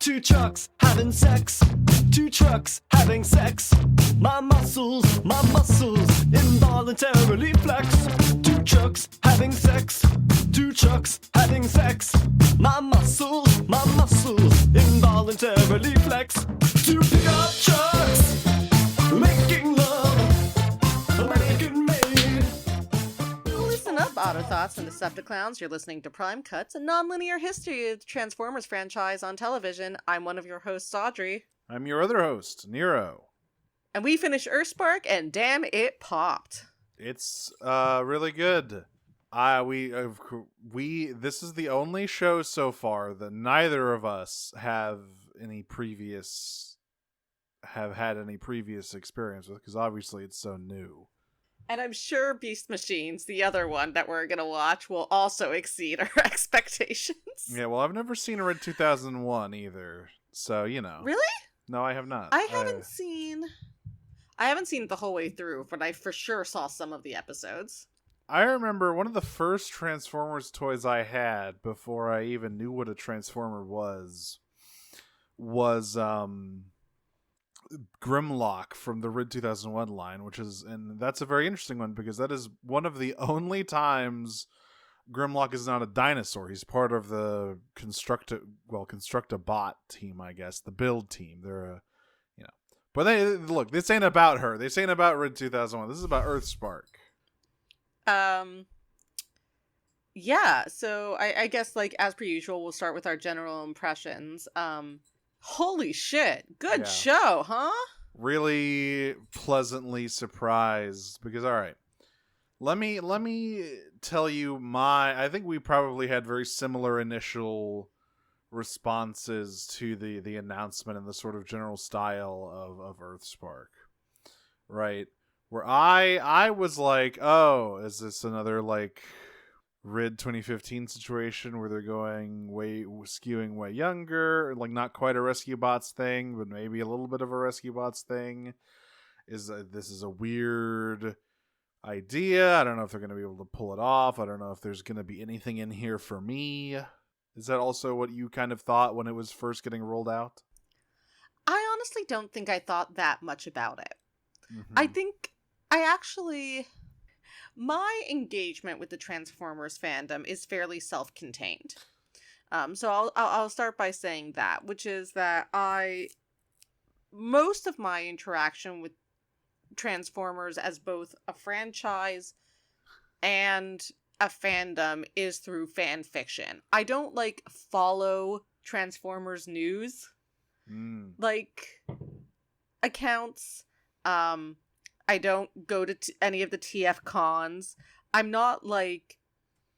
Two trucks having sex. Two trucks having sex. My muscles involuntarily flex. Two trucks having sex. Two trucks having sex. My muscles involuntarily flex. Two pickup trucks making love, American made. Listen up, Autothoughts and Decepticlowns. You're listening to Prime Cuts, a non-linear history of the Transformers franchise on television. I'm one of your hosts, Audrey. I'm your other host, Nero. And we finished Earthspark, and damn, it popped. It's really good. This is the only show so far that neither of us have had any previous experience with, because obviously it's so new. And I'm sure Beast Machines, the other one that we're going to watch, will also exceed our expectations. Yeah, well, I've never seen Red 2001 either, so, you know. Really? No, I have not. I haven't seen it the whole way through, but I for sure saw some of the episodes. I remember one of the first Transformers toys I had before I even knew what a Transformer was Grimlock from the Rid 2001 line, and that's a very interesting one because that is one of the only times Grimlock is not a dinosaur. He's part of the Construct-a-Bot team, I guess, the build team. They're but look, this ain't about her. This ain't about Rid 2001. This is about Earthspark. Yeah, so I guess, like, as per usual, we'll start with our general impressions. Holy shit, good show, huh? Really pleasantly surprised, because, alright, let me tell you I think we probably had very similar initial responses to the announcement and the sort of general style of Earthspark, right? Where I was like, oh, is this another, like, Rid 2015 situation where they're skewing way younger, like not quite a Rescue Bots thing, but maybe a little bit of a Rescue Bots thing? This is a weird idea. I don't know if they're going to be able to pull it off. I don't know if there's going to be anything in here for me. Is that also what you kind of thought when it was first getting rolled out? I honestly don't think I thought that much about it. Mm-hmm. I think my engagement with the Transformers fandom is fairly self-contained. So I'll start by saying that, which is that most of my interaction with Transformers as both a franchise and a fandom is through fan fiction. I don't follow Transformers news accounts. I don't go to any of the TF cons. I'm not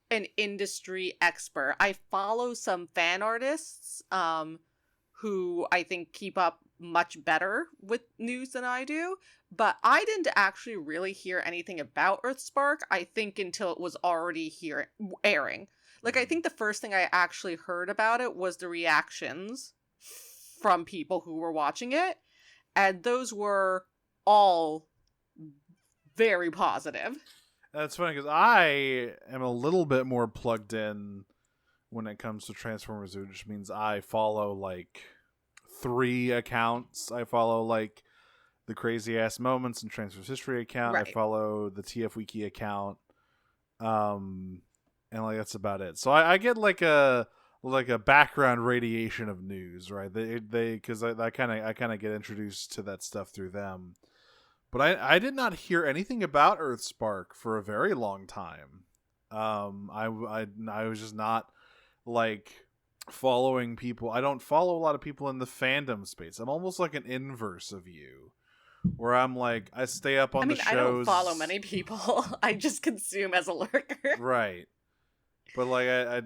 an industry expert. I follow some fan artists who I think keep up much better with news than I do, but I didn't actually really hear anything about Earthspark, I think, until it was already airing. I think the first thing I actually heard about it was the reactions from people who were watching it, and those were all very positive. That's funny because I am a little bit more plugged in when it comes to Transformers, which means I follow 3 accounts. I follow the Crazy Ass Moments and Transformers History account. Right. I follow the TF Wiki account, and that's about it. So I get a background radiation of news, right? They because I kind of get introduced to that stuff through them. But I did not hear anything about Earthspark for a very long time. I was just not following people. I don't follow a lot of people in the fandom space. I'm almost like an inverse of you, where I'm I stay up on the shows. I don't follow many people. I just consume as a lurker. Right. But I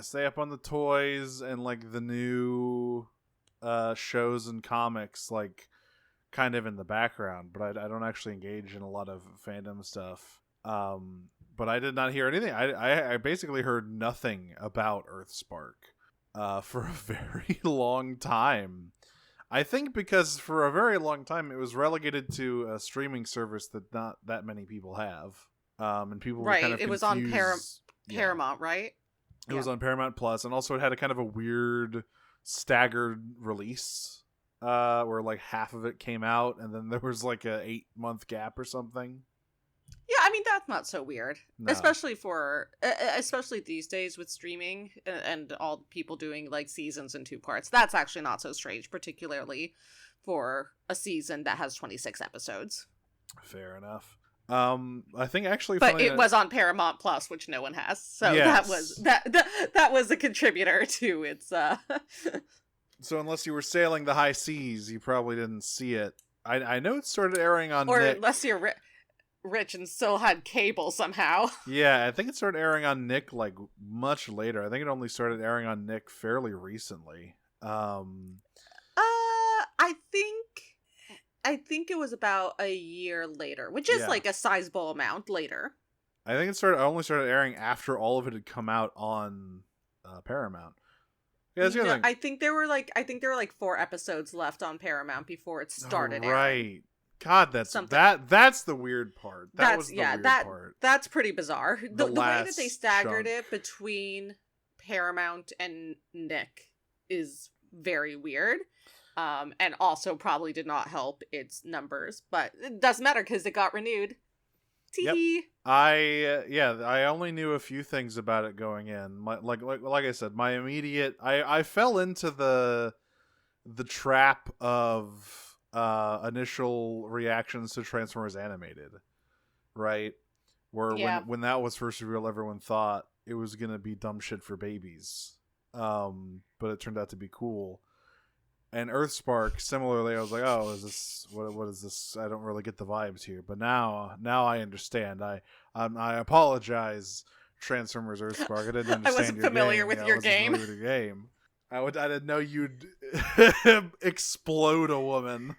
stay up on the toys and the new shows and comics kind of in the background, but I don't actually engage in a lot of fandom stuff. But I did not hear anything. I basically heard nothing about Earthspark for a very long time. I think because for a very long time it was relegated to a streaming service that not that many people have. And people were kind of confused. It was on Paramount, right? It was on Paramount Plus, and also it had a kind of a weird staggered release, where like half of it came out and then there was like a 8-month gap or something. Yeah, I mean, that's not so weird. No. Especially these days with streaming and all people doing like seasons in 2 parts. That's actually not so strange, particularly for a season that has 26 episodes. Fair enough. I think actually, but it was on Paramount Plus, which no one has, so yes. that was a contributor to its. So unless you were sailing the high seas, you probably didn't see it. I know it started airing on or Nick. Unless you're rich and still had cable somehow. Yeah, I think it started airing on Nick like much later. I think it only started airing on Nick fairly recently. I think it was about a year later, which is like a sizable amount later. I think it only started airing after all of it had come out on Paramount. Yeah, that's the other thing. I think there were like 4 episodes left on Paramount before it started airing. Right. God, that's the weird part. That's the weird part. That's pretty bizarre. The way that they staggered it between Paramount and Nick is very weird. And also probably did not help its numbers, but it doesn't matter because it got renewed. Tee. Yep. I only knew a few things about it going in. Like I said, my immediate I fell into the trap of initial reactions to Transformers Animated, right? Where when that was first revealed, everyone thought it was gonna be dumb shit for babies, but it turned out to be cool. And Earthspark, similarly, I was like, "Oh, is this what is this? I don't really get the vibes here." But now I understand. I apologize, Transformers Earthspark. I didn't understand. I wasn't familiar with your game. I didn't know you'd explode a woman.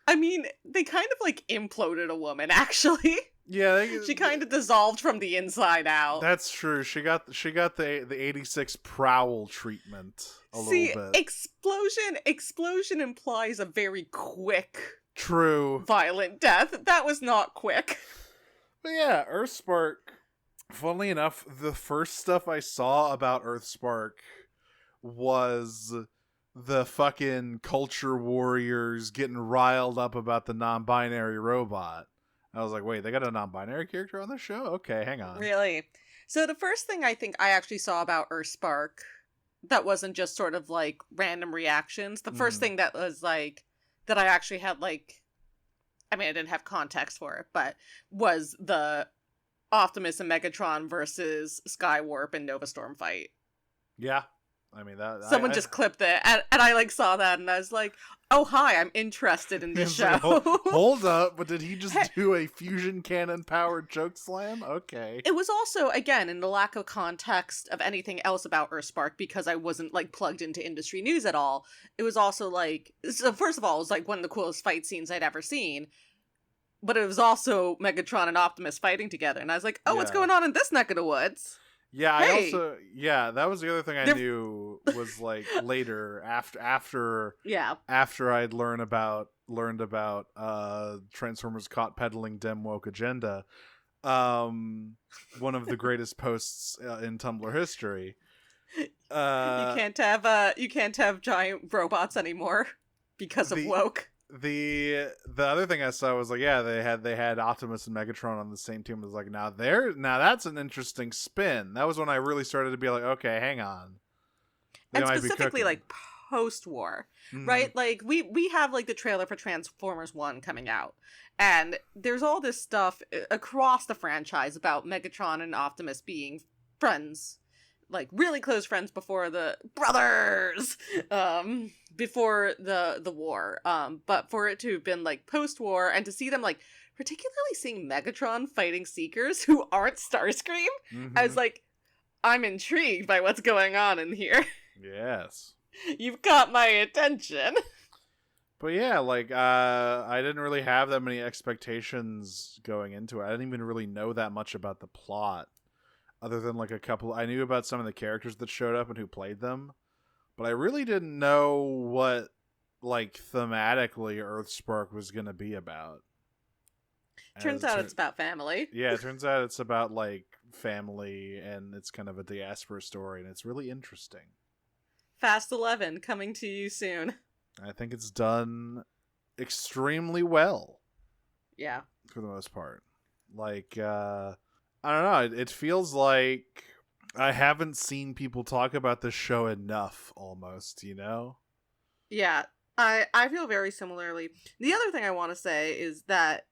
I mean, they kind of like imploded a woman, actually. Yeah, she kind of dissolved from the inside out. That's true. She got the 86 Prowl treatment a little bit. Explosion implies a very quick, true, violent death. That was not quick. But yeah, Earthspark. Funnily enough, the first stuff I saw about Earthspark was the fucking culture warriors getting riled up about the non-binary robot. I was like, wait, they got a non-binary character on the show? Okay, hang on. Really? So the first thing I think I actually saw about Earthspark that wasn't just sort of like random reactions, the first thing that was like, that I actually had like, I mean, I didn't have context for it, but was the Optimus and Megatron versus Skywarp and Nova Storm fight. Yeah. I mean, that someone just clipped it, and I like saw that, and I was like, "Oh hi, I'm interested in this show." Like, hold up, but did he just do a fusion cannon powered choke slam? Okay. It was also, again, in the lack of context of anything else about Earthspark, because I wasn't like plugged into industry news at all. It was also like, so first of all, it was like one of the coolest fight scenes I'd ever seen. But it was also Megatron and Optimus fighting together, and I was like, "Oh, what's going on in this neck of the woods?" Yeah, that was the other thing I knew was like later after I'd learned about Transformers caught peddling Dem Woke agenda, one of the greatest posts in Tumblr history. You can't have giant robots anymore because of woke. The other thing I saw was like, yeah, they had Optimus and Megatron on the same team. I was like, now that's an interesting spin. That was when I really started to be like, okay, hang on. And specifically like post-war, right? Like we have like the trailer for Transformers 1 coming out, and there's all this stuff across the franchise about Megatron and Optimus being friends, like really close friends before the brothers, before the war, but for it to have been like post-war, and to see them like particularly seeing Megatron fighting Seekers who aren't Starscream, I was like, I'm intrigued by what's going on in here. Yes, you've got my attention. But yeah, like I didn't really have that many expectations going into it. I didn't even really know that much about the plot, other than like a couple. I knew about some of the characters that showed up and who played them, but I really didn't know what, like, thematically Earthspark was going to be about. Turns out it's about family. Yeah, it turns out it's about, like, family, and it's kind of a diaspora story, and it's really interesting. Fast 11 coming to you soon. I think it's done extremely well Yeah. for the most part. Like, I don't know. It feels like I haven't seen people talk about this show enough, almost, you know? Yeah, I feel very similarly. The other thing I want to say is that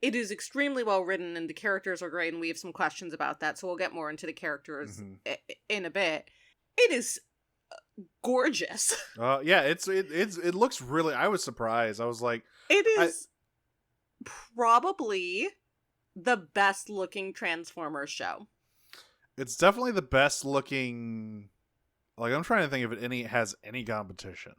it is extremely well written and the characters are great, and we have some questions about that, so we'll get more into the characters in a bit. It is gorgeous. Yeah, it looks really. I was surprised. I was like, it is probably the best looking Transformers show. It's definitely the best looking. Like, I'm trying to think if it has any competition.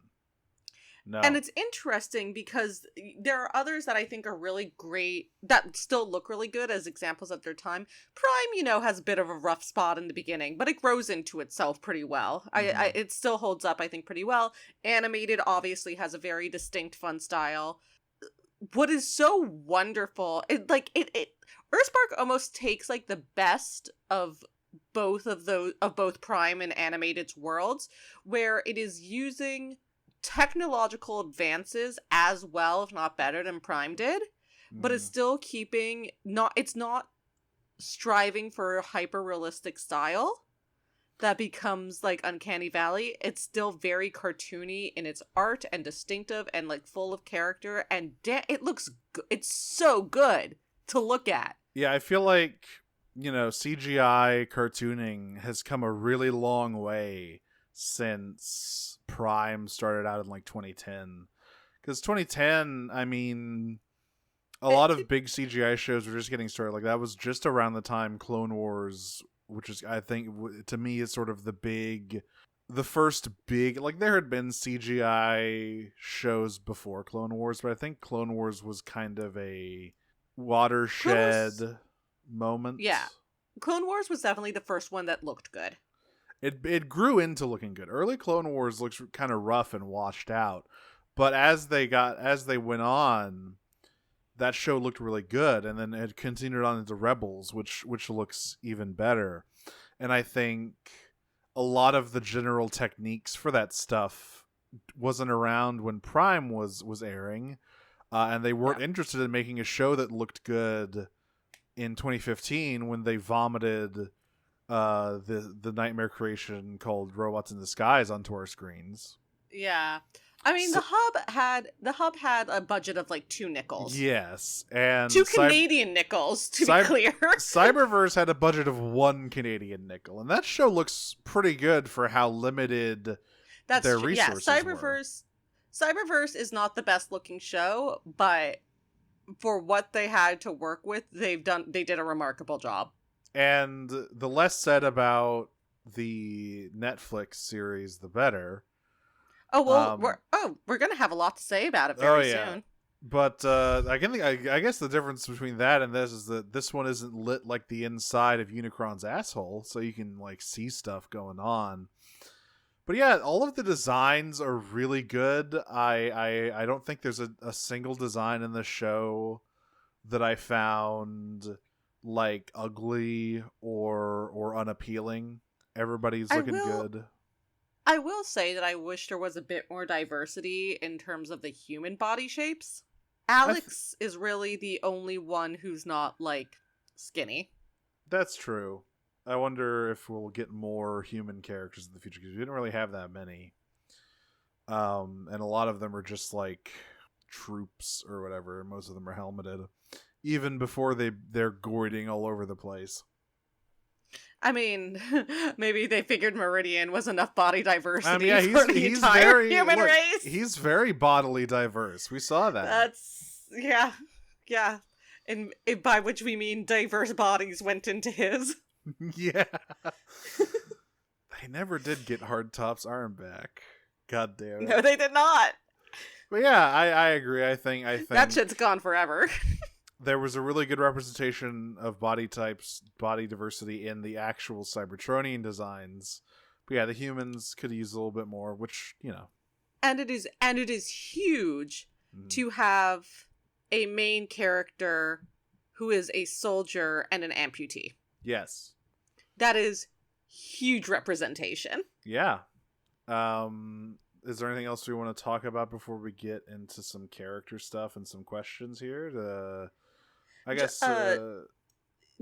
No. And it's interesting because there are others that I think are really great, that still look really good as examples of their time. Prime, has a bit of a rough spot in the beginning, but it grows into itself pretty well. It still holds up, I think, pretty well. Animated obviously has a very distinct, fun style. What is so wonderful, Earthspark almost takes like the best of both Prime and Animated's worlds, where it is using technological advances as well, if not better, than Prime did, but it's still it's not striving for a hyper realistic style that becomes like Uncanny Valley. It's still very cartoony in its art and distinctive and like full of character, and it looks it's so good to look at. Yeah, I feel like CGI cartooning has come a really long way since Prime started out in like 2010. Because 2010, I mean, a lot of big CGI shows were just getting started. Like, that was just around the time Clone Wars, which is, I think, to me, is sort of the first big, like, there had been CGI shows before Clone Wars, but I think Clone Wars was kind of a watershed moment. Yeah. Clone Wars was definitely the first one that looked good. It grew into looking good. Early Clone Wars looks kind of rough and washed out, but as they went on, that show looked really good, and then it continued on into Rebels, which looks even better. And I think a lot of the general techniques for that stuff wasn't around when Prime was airing, and they weren't interested in making a show that looked good in 2015 when they vomited the nightmare creation called Robots in Disguise onto our screens. Yeah. I mean, the hub had a budget of like $2. Yes, and two Canadian nickels, to be clear. Cyberverse had a budget of $1 Canadian nickel, and that show looks pretty good for how limited their resources were. Cyberverse is not the best looking show, but for what they had to work with, they did a remarkable job. And the less said about the Netflix series, the better. Oh well, we're gonna have a lot to say about it very soon. But I guess the difference between that and this is that this one isn't lit like the inside of Unicron's asshole, so you can like see stuff going on. But yeah, all of the designs are really good. I don't think there's a single design in the show that I found like ugly or unappealing. Everybody's looking good. I will say that I wish there was a bit more diversity in terms of the human body shapes. Alex is really the only one who's not like skinny. That's true. I wonder if we'll get more human characters in the future, because we didn't really have that many. And a lot of them are just like troops or whatever. Most of them are helmeted. Even before they're goiding all over the place. I mean, maybe they figured Meridian was enough body diversity for the he's entire very, human race. He's very bodily diverse. We saw that. Yeah. And by which we mean diverse bodies went into his. Yeah. They never did get Hardtop's arm back. God damn it. No, they did not. But yeah, I agree. I think that shit's gone forever. There was a really good representation of body types, body diversity in the actual Cybertronian designs. But yeah, the humans could use a little bit more, which, And it is huge to have a main character who is a soldier and an amputee. Yes. That is huge representation. Yeah. Is there anything else we want to talk about before we get into some character stuff and some questions here? I guess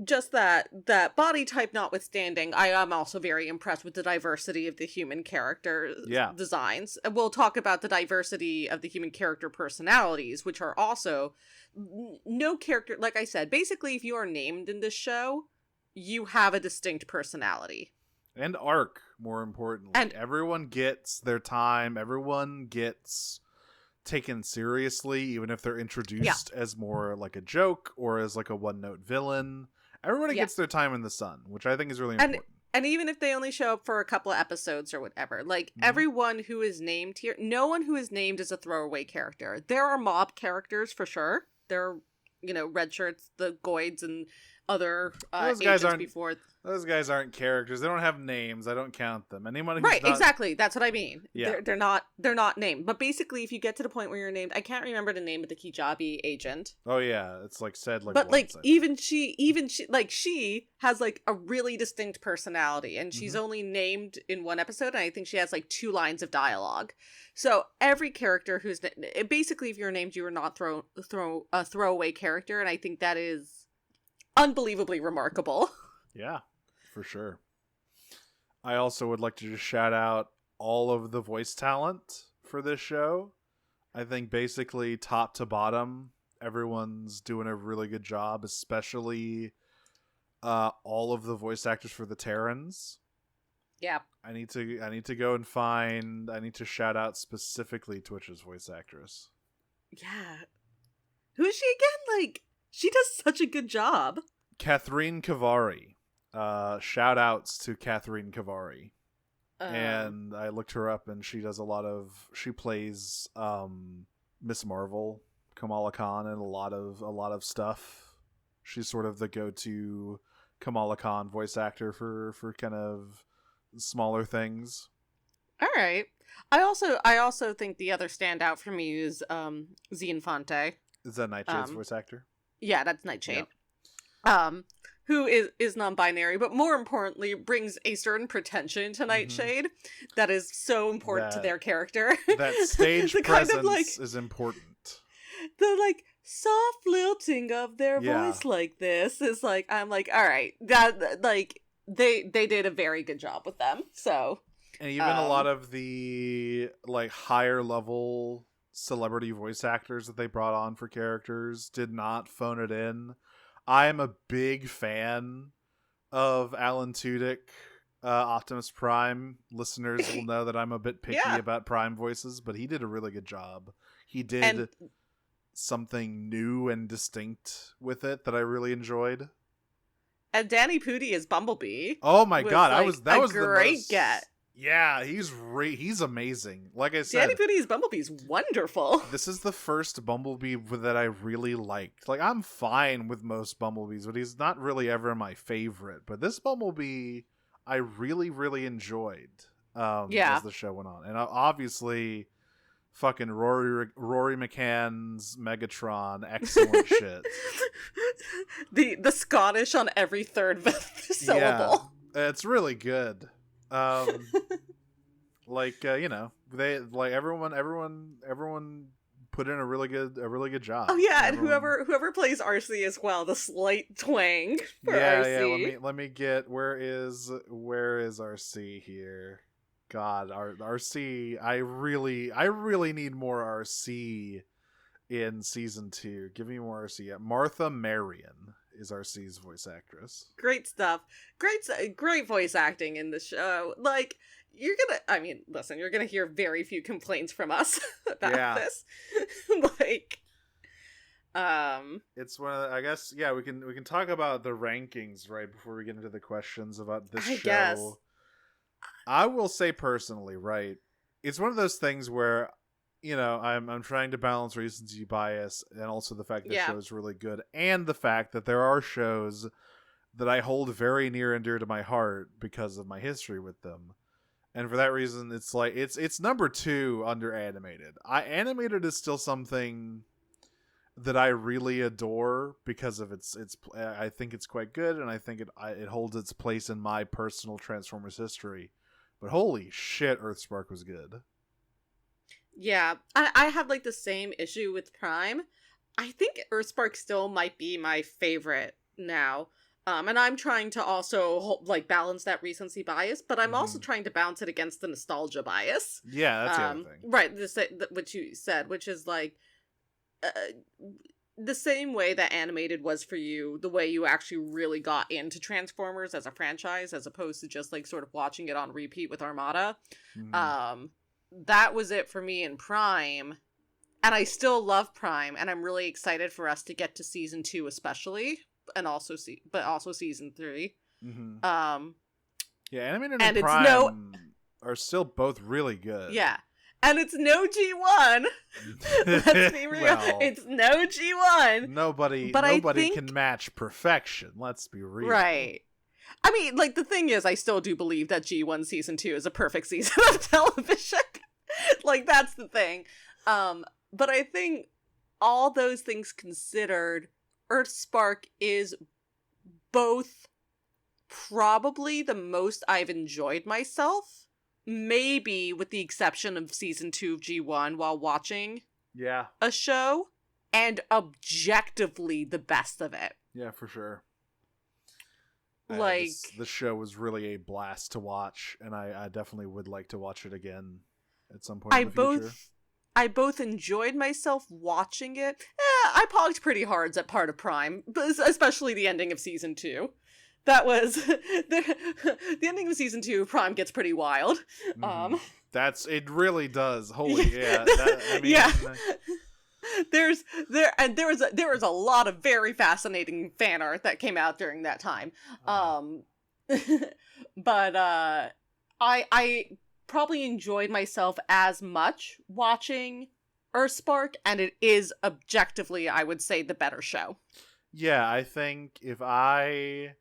Just that body type notwithstanding, I am also very impressed with the diversity of the human character designs. And we'll talk about the diversity of the human character personalities, which are also no character. Like I said, basically, if you are named in this show, you have a distinct personality. And arc, more importantly. And everyone gets their time. Everyone gets taken seriously, even if they're introduced as more like a joke or as like a one-note villain. Everybody gets their time in the sun, which I think is really important. And even if they only show up for a couple of episodes or whatever, like everyone who is named here, no one who is named is a throwaway character. There are mob characters for sure. There are, red shirts, the Goids, and other agents before. Those guys aren't characters. They don't have names. I don't count them. Anyone who's right, exactly. That's what I mean. Yeah. They're not named. But basically, if you get to the point where you're named, I can't remember the name of the Kijabi agent. Oh yeah, it's like said like. But like once, even she has like a really distinct personality, and she's only named in one episode, and I think she has like 2 lines of dialogue. So every character who's basically, if you're named, you are not a throwaway character, and I think that is unbelievably remarkable. Yeah, for sure. I also would like to just shout out all of the voice talent for this show. I think basically top to bottom, everyone's doing a really good job, especially all of the voice actors for the Terrans. Yeah. I need to go and I need to shout out specifically Twitch's voice actress. Yeah. Who is she again? Like, she does such a good job. Catherine Kavari. Shout outs to Catherine Kavari. And I looked her up, and she does she plays Miss Marvel, Kamala Khan, and a lot of stuff. She's sort of the go-to Kamala Khan voice actor for kind of smaller things. All right. I also think the other standout for me is Z Infante. Is that Nightshade's voice actor? Yeah, that's Nightshade. Yeah. Who is non-binary, but more importantly, brings a certain pretension to Nightshade that is so important to their character. That stage presence is important. The like soft lilting of their voice like this is like, I'm like, all right, that like they did a very good job with them. So, and even a lot of the like higher level celebrity voice actors that they brought on for characters did not phone it in. I'm a big fan of Alan Tudyk, Optimus Prime. Listeners will know that I'm a bit picky about Prime voices, but he did a really good job. He did something new and distinct with it that I really enjoyed. And Danny Pudi is Bumblebee. Oh my god, that was a great get. Yeah, he's amazing. Like I said, Danny Pudi's Bumblebee is wonderful. This is the first Bumblebee that I really liked. Like, I'm fine with most Bumblebees, but he's not really ever my favorite. But this Bumblebee, I really, really enjoyed as the show went on. And obviously, fucking Rory McCann's Megatron, excellent shit. The Scottish on every third syllable. Yeah, it's really good. They like everyone put in a really good job. Oh yeah, and whoever plays RC as well, the slight twang for RC. Yeah, let me get where is RC here? God, RC, I really need more RC in season 2. Give me more RC. Yeah, Martha Marion is RC's voice actress. Great stuff. Great voice acting in the show. Like, you're gonna hear very few complaints from us about this. Like, it's one of the, I guess, we can talk about the rankings right before we get into the questions about this show. Guess. I will say personally, right, it's one of those things where, I'm trying to balance recency bias and also the fact that the show is really good, and the fact that there are shows that I hold very near and dear to my heart because of my history with them. And for that reason, it's like it's number 2 under animated. Animated is still something that I really adore because of its I think it's quite good, and I think it holds its place in my personal Transformers history. But holy shit, Earthspark was good. Yeah, I have like the same issue with Prime. I think Earthspark still might be my favorite now. And I'm trying to also like balance that recency bias, but I'm also trying to balance it against the nostalgia bias. Yeah, that's the other thing. Right, what you said, which is like the same way that animated was for you, the way you actually really got into Transformers as a franchise, as opposed to just like sort of watching it on repeat with Armada. That was it for me in Prime. And I still love Prime, and I'm really excited for us to get to season 2 especially, and also season 3. Yeah, animated and Prime are still both really good. Yeah. And it's no G1. Let's be real. Well, it's no G1. Nobody can match perfection. Let's be real. Right. I mean, like, the thing is, I still do believe that G1 season 2 is a perfect season of television. Like, that's the thing. But I think all those things considered, Earthspark is both probably the most I've enjoyed myself, maybe with the exception of season 2 of G1 while watching a show, and objectively the best of it. Yeah, for sure. Like, the show was really a blast to watch, and I definitely would like to watch it again at some point in the future. I both enjoyed myself watching it. I pogged pretty hard at part of Prime, especially the ending of season 2. That was the ending of season 2 of Prime gets pretty wild. It really does. Holy yeah. There was a lot of very fascinating fan art that came out during that time. But I probably enjoyed myself as much watching Earthspark, and it is objectively, I would say, the better show. Yeah, I think if I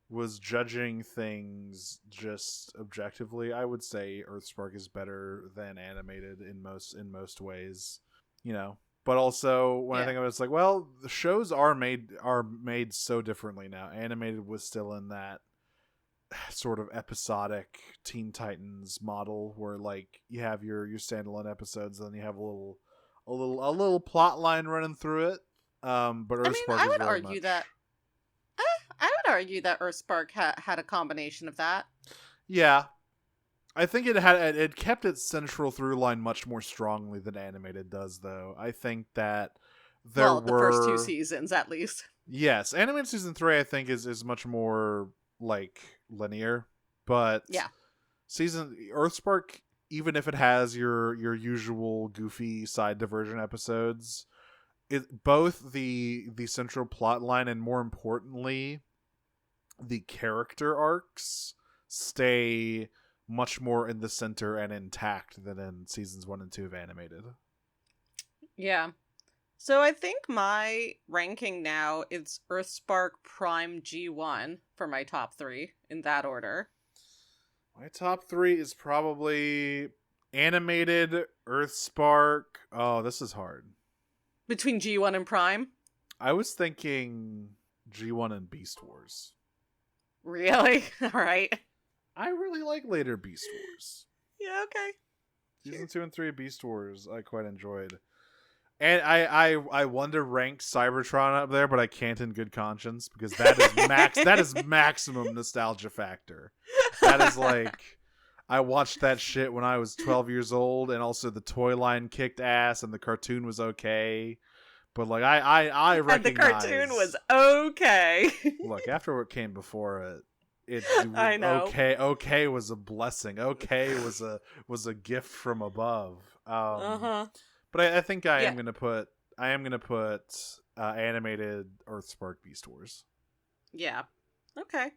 was judging things just objectively, I would say Earthspark is better than animated in most ways, you know. But also when I think of it, it's like, well, the shows are made so differently now. Animated was still in that sort of episodic Teen Titans model where like you have your standalone episodes, and then you have a little plot line running through it. But Earthspark I would argue that Earthspark had a combination of that. Yeah. I think it kept its central through line much more strongly than animated does, though. I think that the first 2 seasons at least. Yes, animated season 3 I think is much more like linear, but Earthspark, even if it has your usual goofy side diversion episodes, both the central plot line and, more importantly, the character arcs stay much more in the center and intact than in seasons 1 and 2 of animated. Yeah. So I think my ranking now is Earthspark, Prime, G1 for my top 3 in that order. My top 3 is probably animated, Earthspark. Oh, this is hard. Between G1 and Prime? I was thinking G1 and Beast Wars. Really? All right. I really like later Beast Wars. Yeah, okay. Season 2 and 3 of Beast Wars I quite enjoyed. And I want to rank Cybertron up there, but I can't in good conscience because that is maximum nostalgia factor. That is like, I watched that shit when I was 12 years old, and also the toy line kicked ass and the cartoon was okay. But like I recognize, and the cartoon was okay. Look, after what came before it, I know. Okay was a blessing. Okay was a gift from above. But I think I am gonna put animated Earthspark Beast Wars. Yeah. Okay.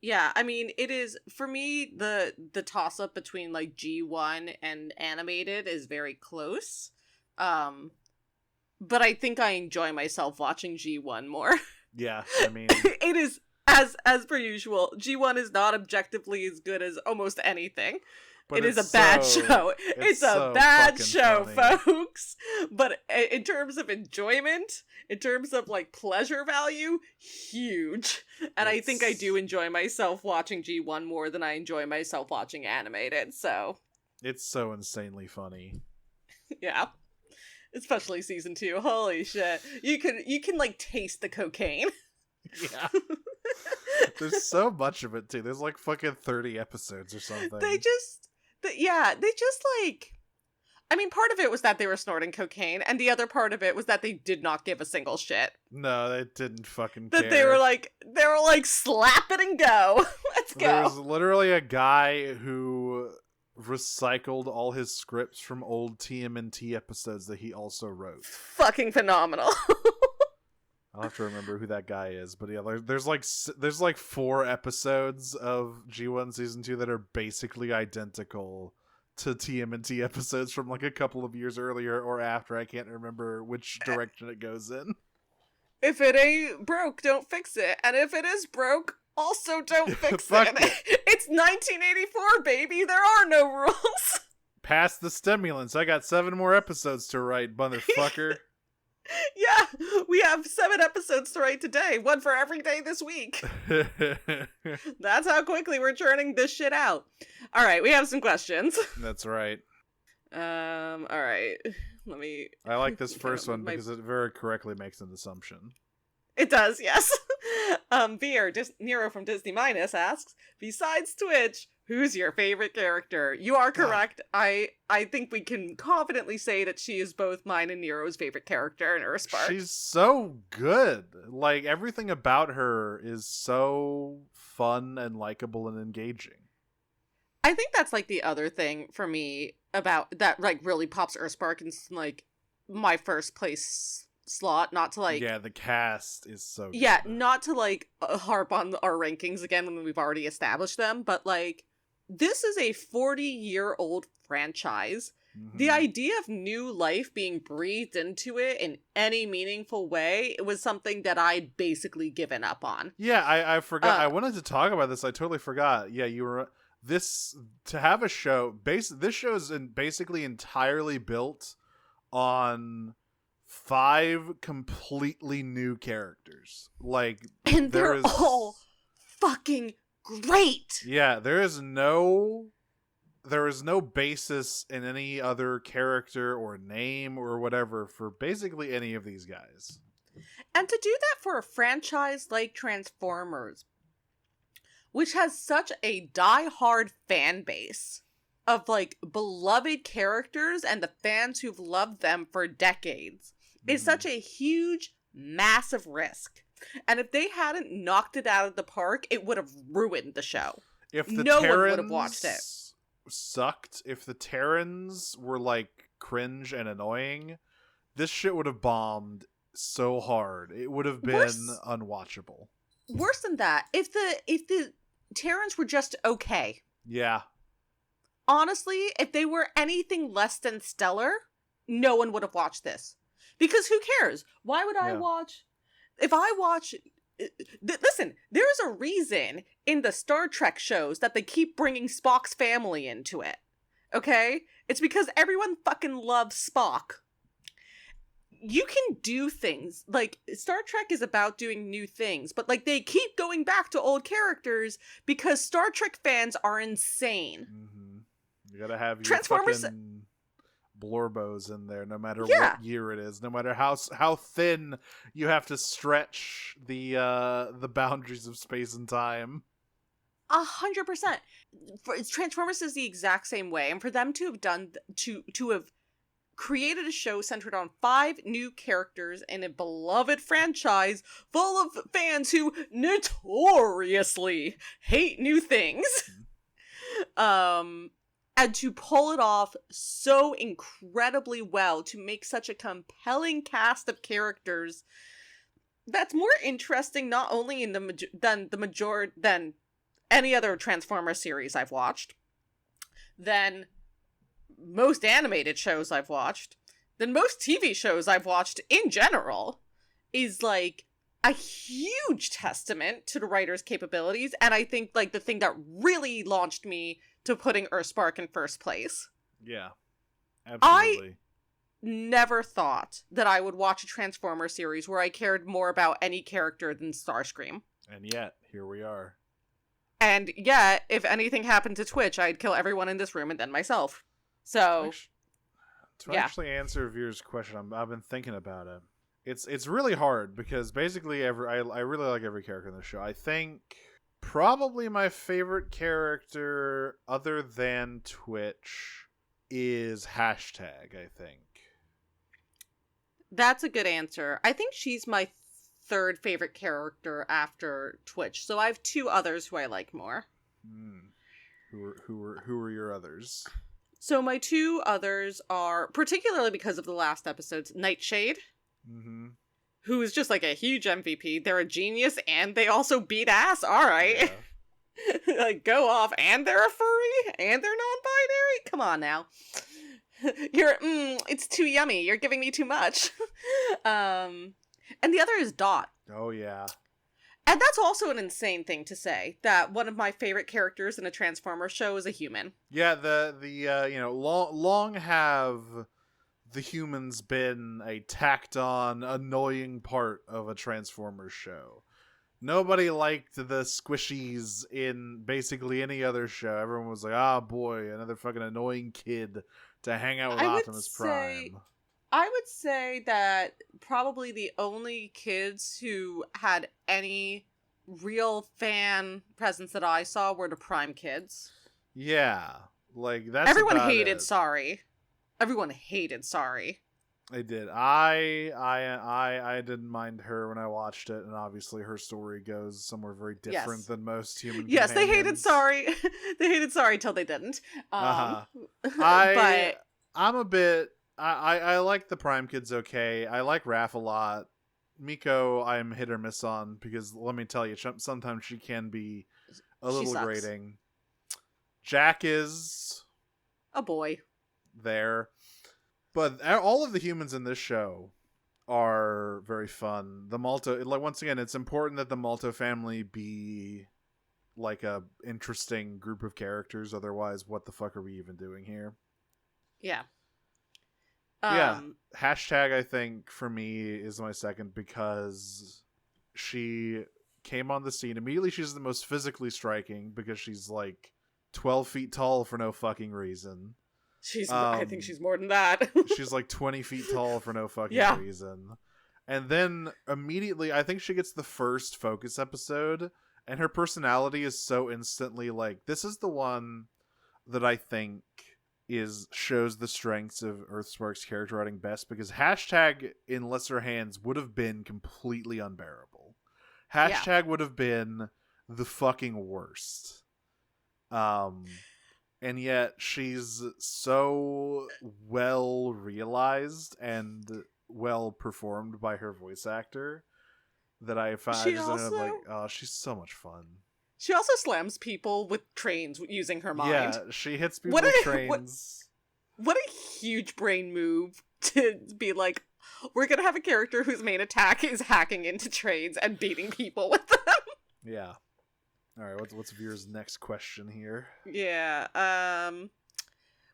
Yeah, I mean, it is, for me, the toss up between like G1 and animated is very close. But I think I enjoy myself watching G1 more. Yeah, I mean, it is as per usual. G1 is not objectively as good as almost anything. But it is a bad show. It's so a bad fucking show, funny. folks. But in terms of enjoyment, in terms of like pleasure value, huge. And I think I do enjoy myself watching G1 more than I enjoy myself watching animated. So It's so insanely funny. yeah, especially season 2. Holy shit! You can like taste the cocaine. Yeah. There's so much of it too. There's like fucking 30 episodes or something. They just like, I mean, part of it was that they were snorting cocaine, and the other part of it was that they did not give a single shit. No, they didn't fucking That care. they were like slap it and go. Let's go. There's literally a guy who recycled all his scripts from old TMNT episodes that he also wrote. Fucking phenomenal. I'll have to remember who that guy is, but yeah, there's like 4 episodes of G1 season 2 that are basically identical to TMNT episodes from like a couple of years earlier or after. I can't remember which direction it goes in. If it ain't broke, don't fix it. And if it is broke, also don't fix Fuck it. It's 1984, baby. There are no rules. Pass the stimulants. I got 7 more episodes to write, motherfucker. Yeah, we have 7 episodes to write today. 1 for every day this week. That's how quickly we're churning this shit out. All right, we have some questions. That's right. All right. Let me. I like this first one my- because it very correctly makes an assumption. It does, yes. Nero from Disney Minus asks, besides Twitch, who's your favorite character? You are correct. I think we can confidently say that she is both mine and Nero's favorite character in Earthspark. She's so good. Like, everything about her is so fun and likable and engaging. I think that's like the other thing for me about that like really pops Earthspark in like my first place slot, not to like Yeah, the cast is so good. yeah, not to like harp on our rankings again when we've already established them, but like this is a 40-year-old franchise. The Mhm. idea of new life being breathed into it in any meaningful way, it was something that I'd basically given up on. Yeah, I forgot. I wanted to talk about this. I totally forgot. Yeah, you were to have a show. This show is basically entirely built on 5 completely new characters. Like, And they're all fucking great. Yeah, there is no basis in any other character or name or whatever for basically any of these guys. And to do that for a franchise like Transformers, which has such a die-hard fan base of like beloved characters and the fans who've loved them for decades, is such a huge, massive risk. And if they hadn't knocked it out of the park, it would have ruined the show. If the No one Terrans would have watched it. sucked, if the Terrans were like cringe and annoying, this shit would have bombed so hard. It would have been unwatchable. Worse than that, if the Terrans were just okay. Yeah. Honestly, if they were anything less than stellar, no one would have watched this. Because who cares? Why would I watch? If I watch... listen, there is a reason in the Star Trek shows that they keep bringing Spock's family into it. Okay? It's because everyone fucking loves Spock. You can do things. Like, Star Trek is about doing new things, but like they keep going back to old characters because Star Trek fans are insane. Mm-hmm. You gotta have your Transformers... fucking Blorbos in there, no matter Yeah. what year it is, no matter how thin you have to stretch the boundaries of space and time. 100%. Transformers is the exact same way, and for them to have done to have created a show centered on 5 new characters in a beloved franchise full of fans who notoriously hate new things, and to pull it off so incredibly well, to make such a compelling cast of characters that's more interesting not only in than any other Transformer series I've watched, than most animated shows I've watched, than most TV shows I've watched in general, is like a huge testament to the writer's capabilities. And I think like the thing that really launched me to putting Earthspark in first place. Yeah. Absolutely. Never thought that I would watch a Transformers series where I cared more about any character than Starscream. And yet, here we are. And yet, if anything happened to Twitch, I'd kill everyone in this room and then myself. So, To actually answer Veer's question, I've been thinking about it. It's really hard because basically I really like every character in the show. I think probably my favorite character other than Twitch is Hashtag, I think. that's a good answer. I think she's my third favorite character after Twitch. So I have two others who I like more. Who are your others? So my two others are, particularly because of the last episodes, Nightshade, who is just like a huge MVP. They're a genius and they also beat ass. All right. Yeah. Like, go off. And they're a furry and they're non-binary. Come on now. It's too yummy. You're giving me too much. And the other is Dot. Oh, yeah. And that's also an insane thing to say, that one of my favorite characters in a Transformers show is a human. Yeah, long have the humans been a tacked on, annoying part of a Transformers show. Nobody liked the squishies in basically any other show. Everyone was like, ah, boy, another fucking annoying kid to hang out with Optimus Prime. I would say that probably the only kids who had any real fan presence that I saw were the Prime kids. Yeah, like that's everyone hated Sorry. Everyone hated Sorry. They did. I didn't mind her when I watched it, and obviously her story goes somewhere very different than most human. Yes, they hated Sorry. They hated Sorry till they didn't. I'm a bit. I like the Prime kids okay. I like Raph a lot. Miko, I'm hit or miss on because let me tell you, sometimes she can be a little grating. Jack is a boy. There. But all of the humans in this show are very fun. The Malto, like, once again, it's important that the Malto family be like a interesting group of characters. Otherwise, what the fuck are we even doing here? Yeah. Hashtag, I think, for me, is my second because she came on the scene. Immediately, she's the most physically striking because she's like 12 feet tall for no fucking reason. I think she's more than that. She's like 20 feet tall for no fucking reason. And then immediately, I think she gets the first focus episode, and her personality is so instantly like, this is the one that I think shows the strengths of Earthspark's character writing best, because Hashtag in lesser hands would have been completely unbearable. Hashtag would have been the fucking worst. And yet she's so well realized and well performed by her voice actor that I found she's so much fun. She also slams people with trains using her mind. Yeah, she hits people with trains. What a huge brain move to be like, we're gonna have a character whose main attack is hacking into trains and beating people with them. Yeah. Alright, what's Veer's next question here? Yeah,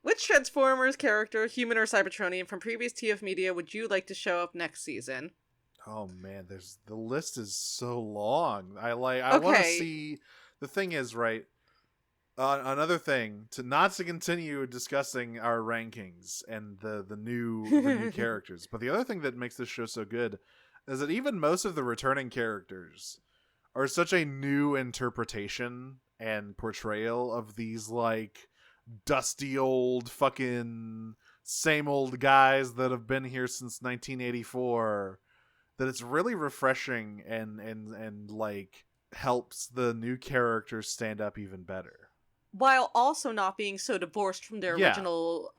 which Transformers character, human or Cybertronian, from previous TF media would you like to show up next season? Oh man, the list is so long. I want to see. The thing is, right? Another thing not to continue discussing our rankings and the new characters, but the other thing that makes this show so good is that even most of the returning characters are such a new interpretation and portrayal of these like dusty old fucking same old guys that have been here since 1984. That it's really refreshing and like helps the new characters stand up even better. While also not being so divorced from their original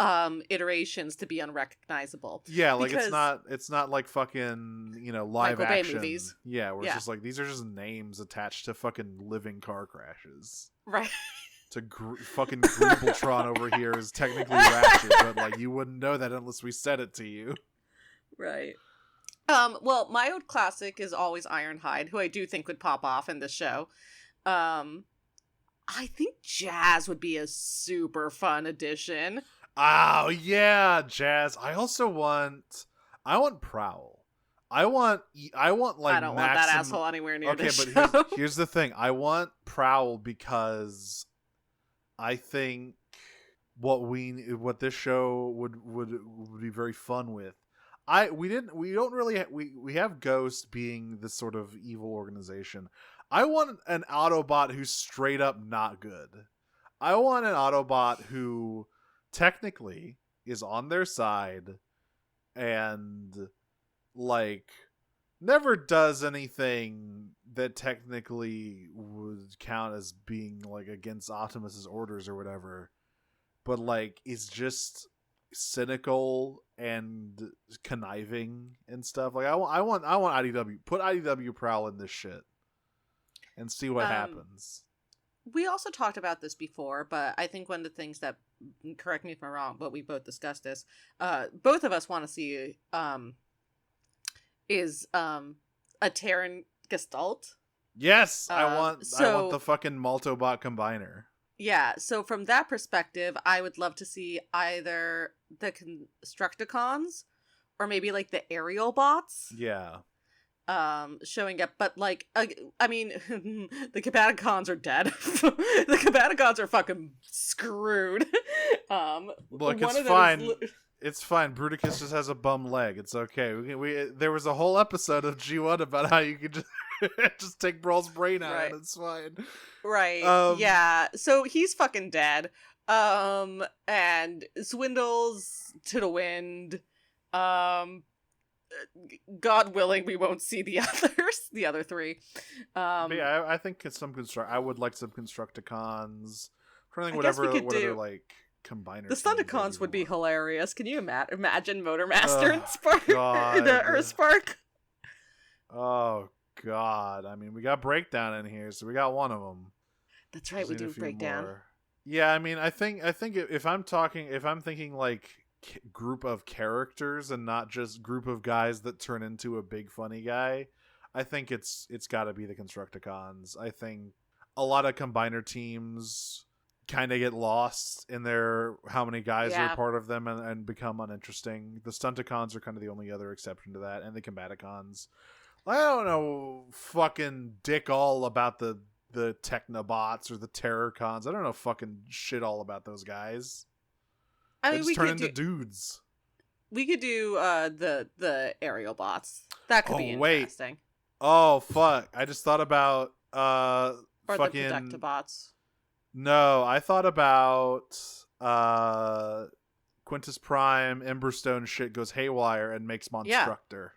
iterations to be unrecognizable. Yeah, like it's not like fucking, live Michael action Bay movies. Yeah, where it's just like these are just names attached to fucking living car crashes. Right. To fucking Greebletron over here is technically Ratchet, but like you wouldn't know that unless we said it to you. Right. Well, my old classic is always Ironhide, who I do think would pop off in this show. I think Jazz would be a super fun addition. Oh yeah, Jazz. I want Prowl. I want like I don't want that maximum... asshole anywhere near Okay, this but show. here's the thing. I want Prowl because I think what this show would be very fun with. We have Ghost being this sort of evil organization. I want an Autobot who's straight up not good. I want an Autobot who technically is on their side and like never does anything that technically would count as being like against Optimus's orders or whatever, but like is just cynical and conniving and stuff. Like I want IDW. Put IDW Prowl in this shit and see what happens. We also talked about this before, but I think one of the things that, correct me if I'm wrong, but we both discussed this, both of us want to see is a Terran Gestalt. Yes, I want the fucking Maltobot combiner. Yeah, so from that perspective, I would love to see either the Constructicons or maybe like the aerial bots. Yeah. Showing up, but like I mean the Combaticons are dead. The Combaticons are fucking screwed. Look, it's fine. It's fine. Bruticus just has a bum leg. It's okay. There was a whole episode of G1 about how you could just take Brawl's brain out, right. And it's fine. Right. Yeah. So he's fucking dead. And Swindles to the wind. God willing, we won't see the other three. But yeah, I think I would like some Constructicons. I'm trying to think whatever like combiner. The Stunticons would be hilarious. Can you imagine Motormaster and Spark? The Earthspark? Oh God! I mean, we got Breakdown in here, so we got one of them. That's right, we do Breakdown. More. Yeah, I mean, I think if I'm thinking like group of characters and not just group of guys that turn into a big funny guy, I think it's got to be the Constructicons. I think a lot of combiner teams kind of get lost in their how many guys are part of them and become uninteresting. The Stunticons are kind of the only other exception to that, and the Combaticons. I don't know fucking dick all about the Technobots or the Terrorcons. I don't know fucking shit all about those guys. I mean, we turn into dudes. We could do the aerial bots. That could be interesting. Oh fuck! I just thought about or fucking the Predictabots. No, I thought about Quintus Prime, Emberstone shit goes haywire and makes Monstructor.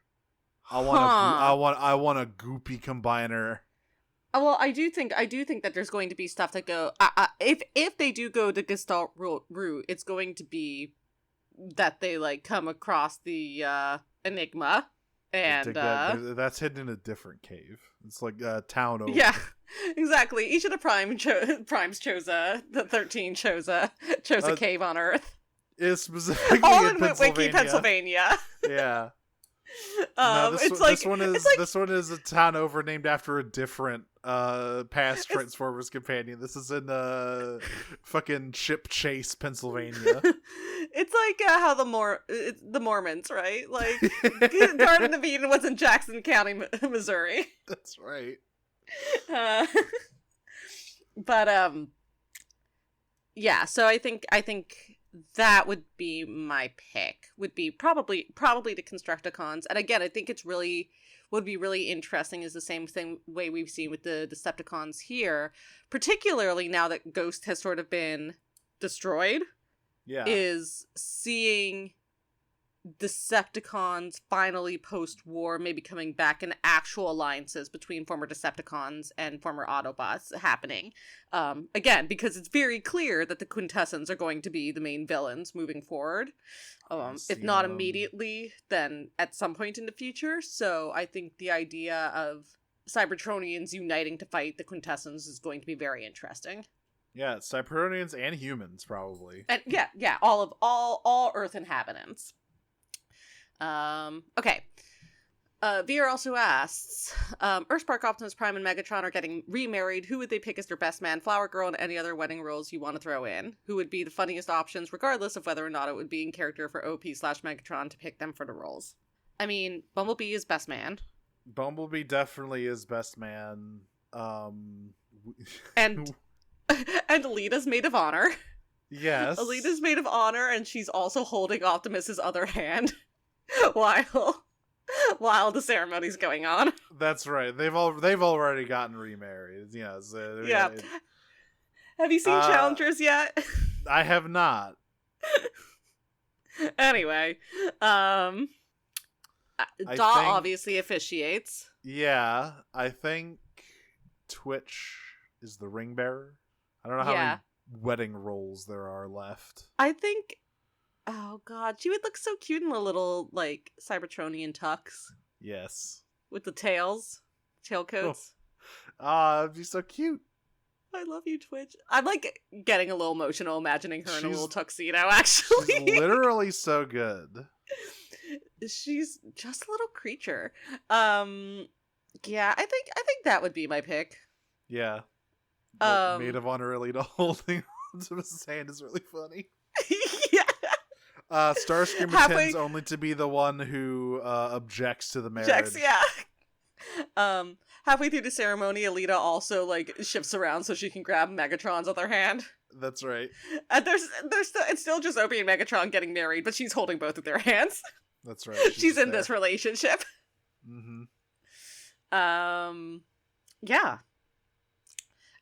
Yeah. I want a goopy combiner. Well, I do think that there's going to be stuff that go. If they do go the Gestalt route, it's going to be that they like come across the Enigma, and that's hidden in a different cave. It's like a town over. Yeah, exactly. Each of the primes chose the 13 chose a cave on Earth. It's specifically all in Witwicky, Pennsylvania. Yeah. This one is a town over named after a different past Transformers companion. This is in fucking Ship Chase, Pennsylvania. It's like how the Mormons, right? Like Garden of Eden was in Jackson County, Missouri. That's right. But yeah. So I think that would be my pick. Would be probably the Constructicons. And again, I think would be really interesting is the same way we've seen with the Decepticons here, particularly now that Ghost has sort of been destroyed. Yeah. Is seeing Decepticons finally post-war maybe coming back and actual alliances between former Decepticons and former Autobots happening. Again, because it's very clear that the Quintessence are going to be the main villains moving forward. If not immediately, then at some point in the future. So I think the idea of Cybertronians uniting to fight the Quintessence is going to be very interesting. Yeah, Cybertronians and humans probably. And yeah, all Earth inhabitants. Okay. Veer also asks, Earthspark, Optimus Prime, and Megatron are getting remarried. Who would they pick as their best man, Flower Girl, and any other wedding roles you want to throw in? Who would be the funniest options, regardless of whether or not it would be in character for OP/Megatron to pick them for the roles? I mean, Bumblebee is best man. Bumblebee definitely is best man. And Alita's maid of honor. Yes. Alita's maid of honor, and she's also holding Optimus's other hand while the ceremony's going on. That's right. They've already gotten remarried. Yes. Yeah. Have you seen Challengers yet? I have not. Anyway, Daw obviously officiates. Yeah, I think Twitch is the ring bearer. I don't know how many wedding roles there are left. I think, oh god, she would look so cute in a little, like, Cybertronian tux. Yes. With the tailcoats. It'd be so cute. I love you, Twitch. I'm, like, getting a little emotional imagining her in a little tuxedo, actually. She's literally so good. She's just a little creature. Yeah, I think that would be my pick. Yeah. Maid of Honor Alita holding onto his hand is really funny. Yeah. Starscream pretends only to be the one who objects to the marriage. Halfway through the ceremony, Alita also like shifts around so she can grab Megatron's other hand. That's right. And it's still just Opie and Megatron getting married, but she's holding both of their hands. That's right. She's in this relationship. Mm-hmm. Yeah.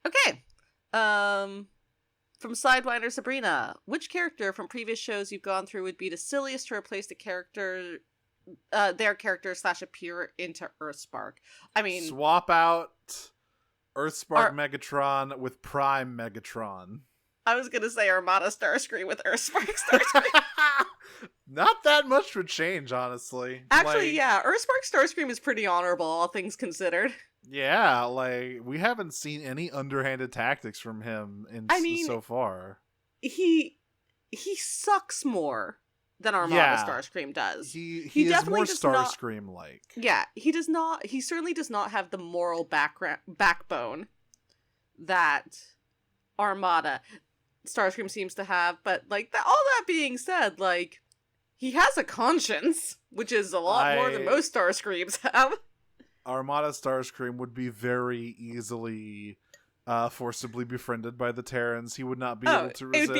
Okay. From Sidewinder Sabrina, which character from previous shows you've gone through would be the silliest to replace the character, their character / appear into Earthspark? I mean, swap out Earthspark Megatron with Prime Megatron. I was gonna say Armada Starscream with Earthspark Starscream. Not that much would change, honestly. Actually, yeah, Earthspark Starscream is pretty honorable, all things considered. Yeah, like, we haven't seen any underhanded tactics from him so far. He sucks more than Armada Starscream does. He is more Starscream-like. Yeah, he certainly does not have the moral backbone that Armada Starscream seems to have, but, like, all that being said, like, he has a conscience, which is a lot more than most Starscreams have. Armada Starscream would be very easily forcibly befriended by the Terrans. He would not be able to resist. It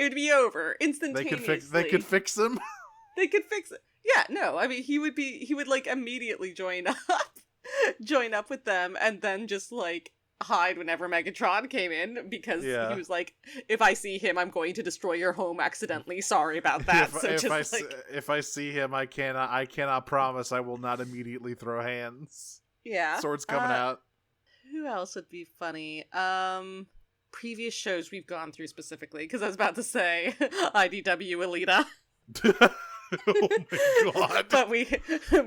would be over instantaneously. They could fix him. They could fix it. Yeah, no, I mean, he would like immediately join up with them, and then just like hide whenever Megatron came in, because he was like, if I see him, I'm going to destroy your home accidentally. Sorry about that. If I see him, I cannot promise I will not immediately throw hands. Yeah. Swords coming out. Who else would be funny? Previous shows we've gone through specifically, because I was about to say IDW Alita. Oh my god!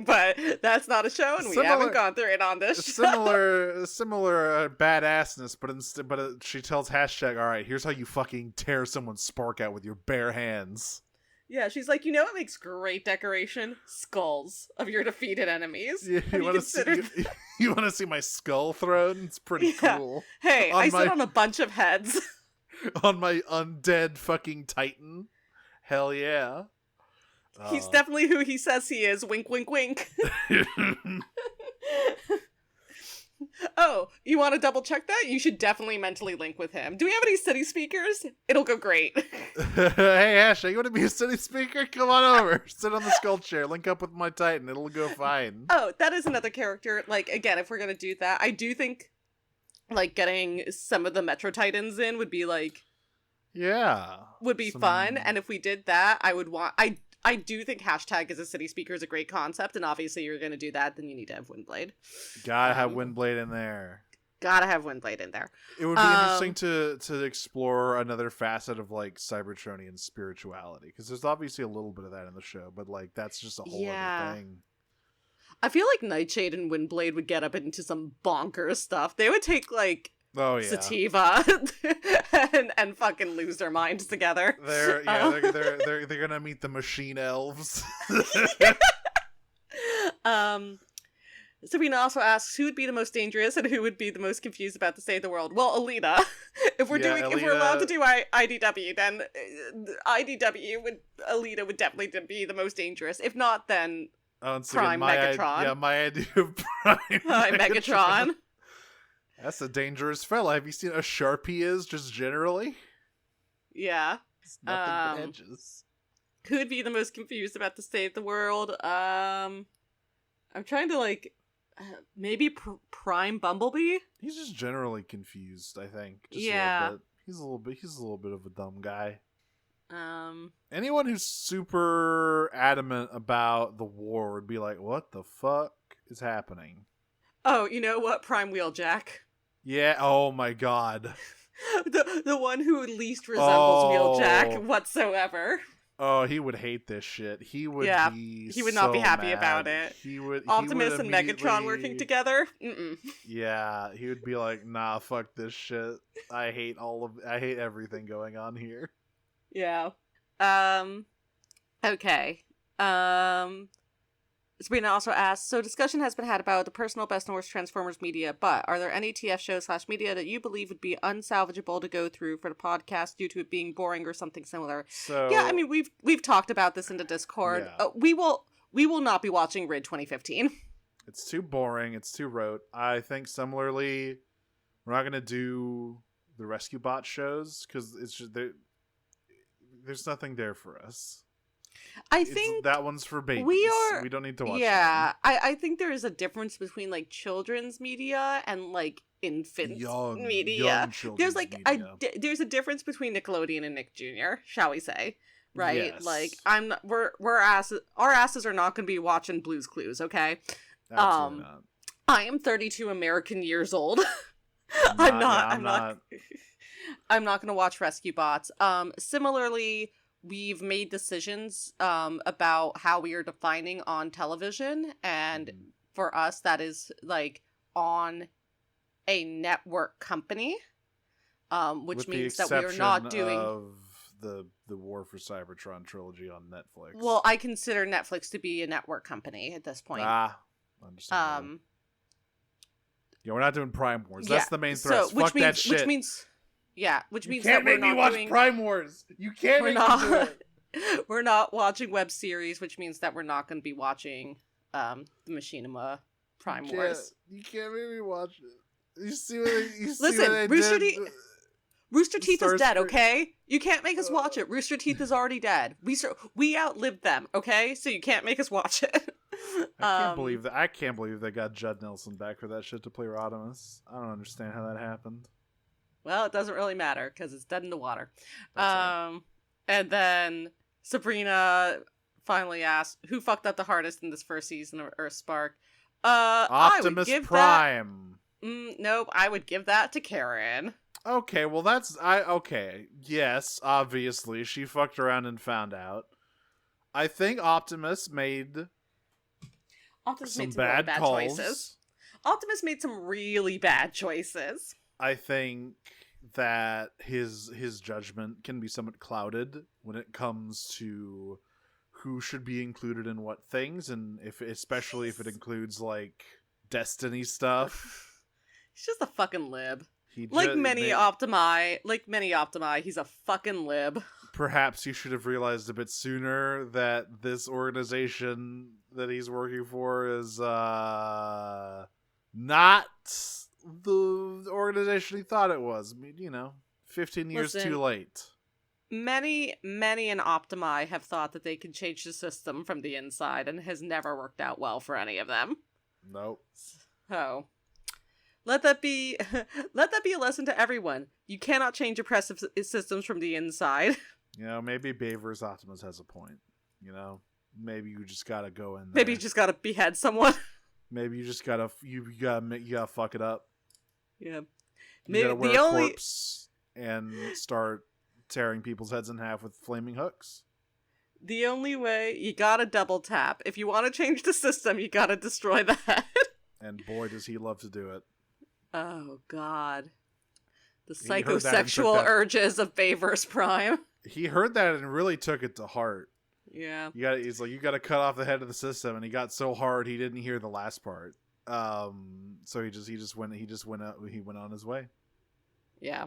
but that's not a show, and we haven't gone through it on this show. Similar badassness, but she tells Hashtag, all right, here's how you fucking tear someone's spark out with your bare hands. Yeah, she's like, you know what makes great decoration? Skulls of your defeated enemies. Yeah, you want to see my skull throne? It's pretty cool. Hey, I sit on a bunch of heads. On my undead fucking Titan. Hell yeah. He's definitely who he says he is. Wink, wink, wink. Oh, you want to double check that? You should definitely mentally link with him. Do we have any city speakers? It'll go great. Hey, Ashley, you want to be a city speaker? Come on over. Sit on the skull chair. Link up with my Titan. It'll go fine. Oh, that is another character. Like, again, if we're going to do that, I do think, like, getting some of the Metro Titans in would be, like... Yeah. Would be fun. And if we did that, I would want... I do think Hashtag as a city speaker is a great concept, and obviously you're going to do that, then you need to have Windblade. Gotta have Windblade in there. Gotta have Windblade in there. It would be interesting to explore another facet of, like, Cybertronian spirituality, because there's obviously a little bit of that in the show, but, like, that's just a whole other thing. I feel like Nightshade and Windblade would get up into some bonkers stuff. They would take, like... Sativa and fucking lose their minds together. They're gonna meet the machine elves. Sabrina also asks who would be the most dangerous and who would be the most confused about to save the world. Well, Alita. If we're allowed to do IDW, then Alita would definitely be the most dangerous. If not, then Prime Megatron. My idea of Prime Megatron. That's a dangerous fella. Have you seen how sharp he is, just generally? Yeah. It's nothing but edges. Who would be the most confused about to save the world? I'm trying to maybe Prime Bumblebee. He's just generally confused, I think. Just yeah. A little bit. He's a little bit of a dumb guy. Anyone who's super adamant about the war would be like, "What the fuck is happening?" Oh, you know what? Prime Wheeljack. Yeah. Oh my god. the one who least resembles Wheeljack whatsoever. Oh, he would hate this shit. He would. Yeah, be he would not be happy mad. about it. He would. Optimus and Megatron working together. Mm-mm. Yeah, he would be like, "Nah, fuck this shit. I hate everything going on here." Yeah. Okay. Sabrina also asks, so discussion has been had about the personal best and worst Transformers media, but are there any TF shows / media that you believe would be unsalvageable to go through for the podcast due to it being boring or something similar? So yeah, I mean we've talked about this in the Discord. Yeah. We will not be watching RID 2015. It's too boring. It's too rote. I think similarly, we're not gonna do the Rescue Bot shows because it's just there's nothing there for us. I think that one's for babies. We don't need to watch. Yeah, I think there is a difference between children's media and infant media. Young there's media. There's a difference between Nickelodeon and Nick Jr., shall we say? Right? Yes. Our asses are not going to be watching Blue's Clues, okay? Absolutely not. I am 32 American years old. I'm not going to watch Rescue Bots. Similarly, we've made decisions about how we are defining on television, and for us that is on a network company, which means that we are not doing of the War for Cybertron trilogy on Netflix. Well, I consider Netflix to be a network company at this point. Understand. Yeah, we're not doing Prime Wars. That's the main thrust. Fuck that shit. Which means that we're not You can't make me watch Prime Wars. You can't make me do it. We're not watching web series, which means that we're not going to be watching the Machinima Prime Wars. You can't make me watch it. You see what Listen, Rooster Teeth is dead, okay? You can't make us watch it. Rooster Teeth is already dead. We outlived them, okay? So you can't make us watch it. I can't believe they got Judd Nelson back for that shit to play Rodimus. I don't understand how that happened. Well, it doesn't really matter because it's dead in the water. Right. And then Sabrina finally asked, "Who fucked up the hardest in this first season of Earthspark?" Optimus Prime. Nope, I would give that to Karen. Okay, well yes, obviously she fucked around and found out. I think Optimus made some bad calls. Choices. Optimus made some really bad choices. I think that his judgment can be somewhat clouded when it comes to who should be included in what things, and especially if it includes Destiny stuff. He's just a fucking lib. Like many Optimi, he's a fucking lib. Perhaps he should have realized a bit sooner that this organization that he's working for is not the organization he thought it was. I mean, 15 years too late. Many in Optimi have thought that they can change the system from the inside, and it has never worked out well for any of them. Nope. So let that be a lesson to everyone. You cannot change oppressive systems from the inside. Maybe Baver's Optimus has a point. Maybe you just gotta go in there. Maybe you just gotta behead someone. Maybe you just gotta you gotta fuck it up. Yeah. You gotta wear a corpse and start tearing people's heads in half with flaming hooks. The only way, you gotta double tap. If you want to change the system, you gotta destroy the head. And boy, does he love to do it. Oh, God. The psychosexual urges of Baver's Prime. He heard that and really took it to heart. Yeah. He's like, you got to cut off the head of the system, and he got so hard he didn't hear the last part. So he went on his way. Yeah.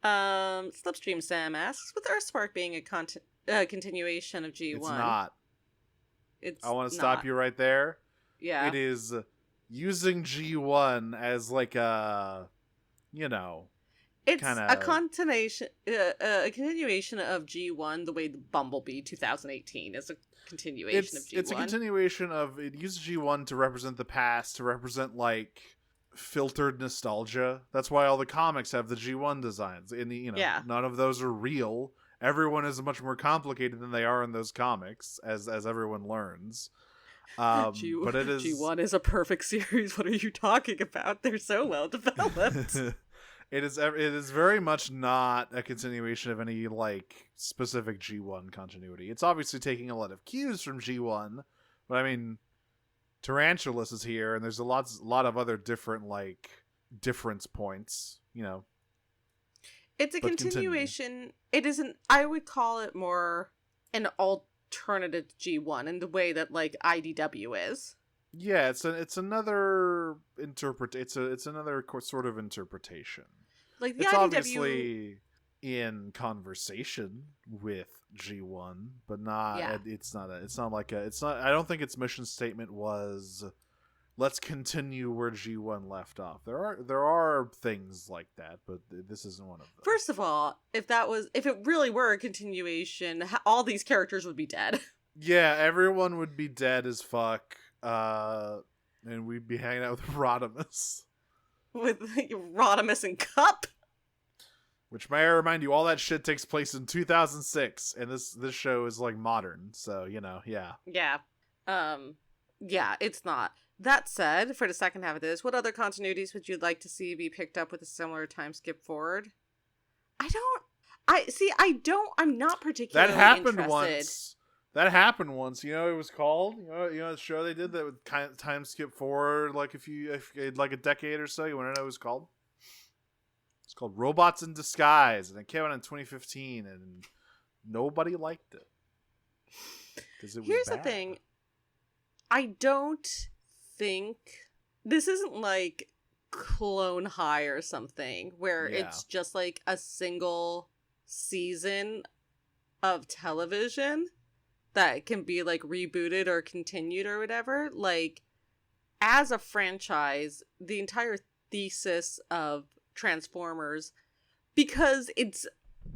Slipstream Sam asks, with Earthspark being a continuation of G1. It's not. I want to not. stop you right there. Yeah. It is using G1 as like a, it's kinda... a continuation of G1 the way the Bumblebee 2018 is a continuation of G1. It's a continuation of, it uses G1 to represent the past, to represent like filtered nostalgia. That's why all the comics have the G1 designs. And none of those are real. Everyone is much more complicated than they are in those comics, as everyone learns. But it is G1 is a perfect series. What are you talking about? They're so well developed. It is very much not a continuation of any like specific G1 continuity. It's obviously taking a lot of cues from G1, but I mean, Tarantulas is here, and there's a lot of other different like difference points. It's a continuation. It isn't. I would call it more an alternative G1 in the way that like IDW is. Yeah, it's another It's another sort of interpretation. Like the it's IDW... obviously in conversation with G1, but not. Yeah. I don't think its mission statement was, let's continue where G1 left off. There are things like that, but this isn't one of them. First of all, if it really were a continuation, all these characters would be dead. Yeah, everyone would be dead as fuck. And we'd be hanging out with Rodimus. With Rodimus and Cup. Which, may I remind you, all that shit takes place in 2006, and this show is like modern, so yeah. Yeah. Yeah, it's not. That said, for the second half of this, what other continuities would you like to see be picked up with a similar time skip forward? I'm not particularly interested. That happened once. You know what it was called? The show they did that would kind of time skip forward like like a decade or so. You want to know what it was called? It's called Robots in Disguise, and it came out in 2015, and nobody liked it. Here's the thing. I don't think this isn't like Clone High or something where it's just like a single season of television that can be like rebooted or continued or whatever. Like, as a franchise, the entire thesis of Transformers, because it's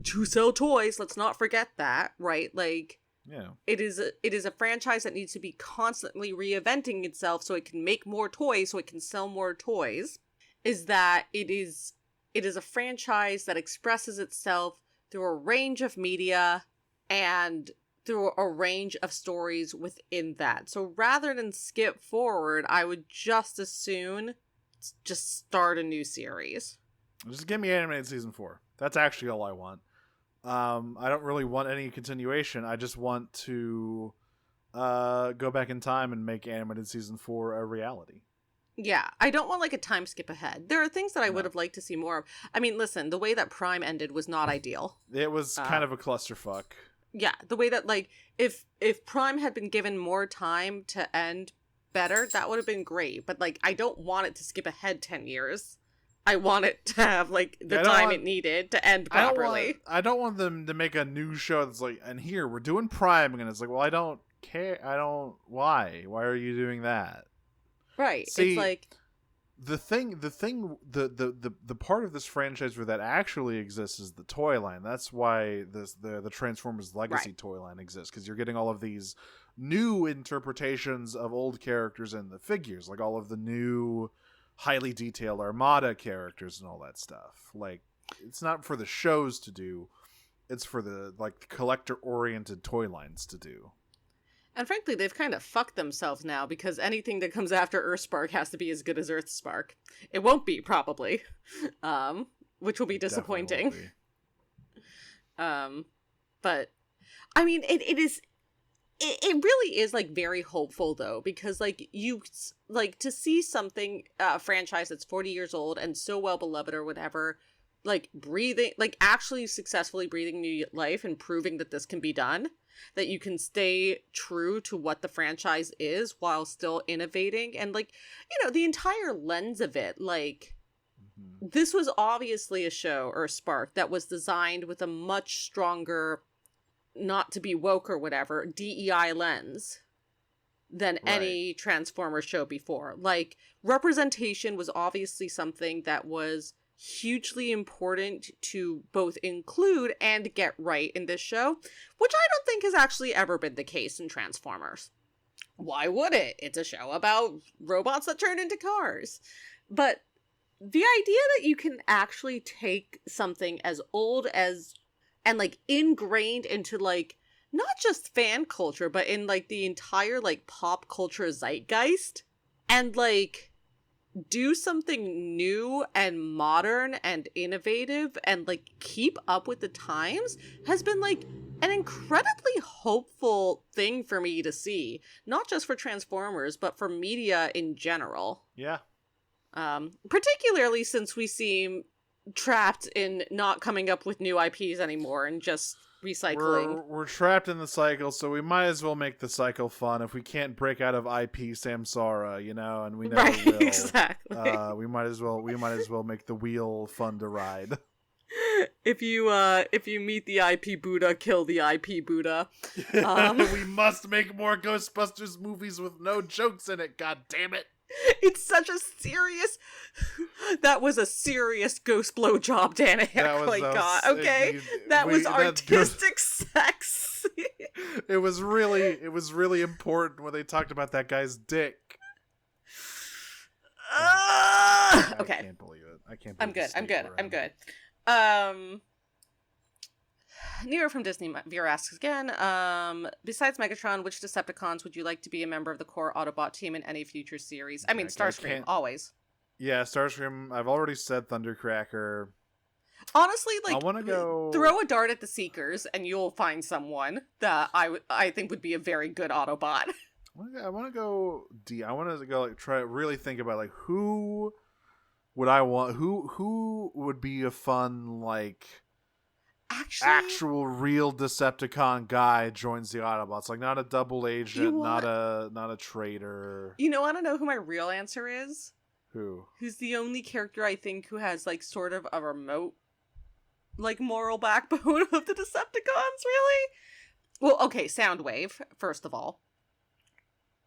to sell toys, let's not forget that, right? Like, yeah, it is a franchise that needs to be constantly reinventing itself so it can make more toys, so it can sell more toys. Is that it is a franchise that expresses itself through a range of media and through a range of stories within that. So rather than skip forward, I would just as soon just start a new series. Just give me animated season 4. That's actually all I want. I don't really want any continuation. I just want to go back in time and make animated season 4 a reality. Yeah, I don't want like a time skip ahead. There are things that I would have liked to see more of. I mean, listen, the way that Prime ended was not ideal. It was kind of a clusterfuck. Yeah, the way that like if Prime had been given more time to end better, that would have been great. But like, I don't want it to skip ahead 10 years. I want it to have like the time it needed to end properly. I don't want them to make a new show that's like, and here we're doing Prime, and it's like, well, I don't care. Why? Why are you doing that? Right. See, it's like the part of this franchise where that actually exists is the toy line. That's why the Transformers Legacy toy line exists, because you're getting all of these new interpretations of old characters in the figures, like all of the new highly detailed Armada characters and all that stuff. Like, it's not for the shows to do, it's for the like collector oriented toy lines to do. And frankly, they've kind of fucked themselves now, because anything that comes after Earthspark has to be as good as Earthspark. It won't be, probably, which will be disappointing. But I mean, it really is like very hopeful though, because like you like to see something franchise that's 40 years old and so well beloved or whatever, like breathing, like actually successfully breathing new life and proving that this can be done. that you can stay true to what the franchise is while still innovating. And, like, you know, the entire lens of it, like, this was obviously a show, Earthspark, that was designed with a much stronger, not to be woke or whatever, DEI lens than any Transformers show before. Like, representation was obviously something that was hugely important to both include and get right in this show, which I don't think has actually ever been the case in Transformers. Why would it? It's a show about robots that turn into cars. But the idea that you can actually take something as old as, and, like, ingrained into, like, not just fan culture, but in, like, the entire, like, pop culture zeitgeist, and, like, do something new and modern and innovative and, like, keep up with the times has been, like, an incredibly hopeful thing for me to see. Not just for Transformers, but for media in general. Yeah. Particularly since we seem trapped in not coming up with new IPs anymore and just recycling. We're trapped in the cycle, so we might as well make the cycle fun. If we can't break out of IP Samsara, you know, and we never will. Exactly. We might as well make the wheel fun to ride. If you meet the IP Buddha, kill the IP Buddha. We must make more Ghostbusters movies with no jokes in it. God damn it! It's such a serious. That was a serious ghost blowjob, Danik. That was artistic sex. It was really important when they talked about that guy's dick. I can't believe it. I can't. I'm good. Nero from Disney Viewer asks again, besides Megatron, which Decepticons would you like to be a member of the core Autobot team in any future series? I mean, Starscream, always. Yeah, Starscream. I've already said Thundercracker. Honestly, like, I want to go... throw a dart at the Seekers, and you'll find someone that I think would be a very good Autobot. I want to go I want to go, like, try to really think about, like, who would I want? Who would be a fun, like... actual real Decepticon guy joins the Autobots, like, not a double agent, not a traitor. You want to know who my real answer is? Who? Who's the only character I think who has, like, sort of a remote, like, moral backbone of the Decepticons, really? Well, okay, Soundwave, first of all.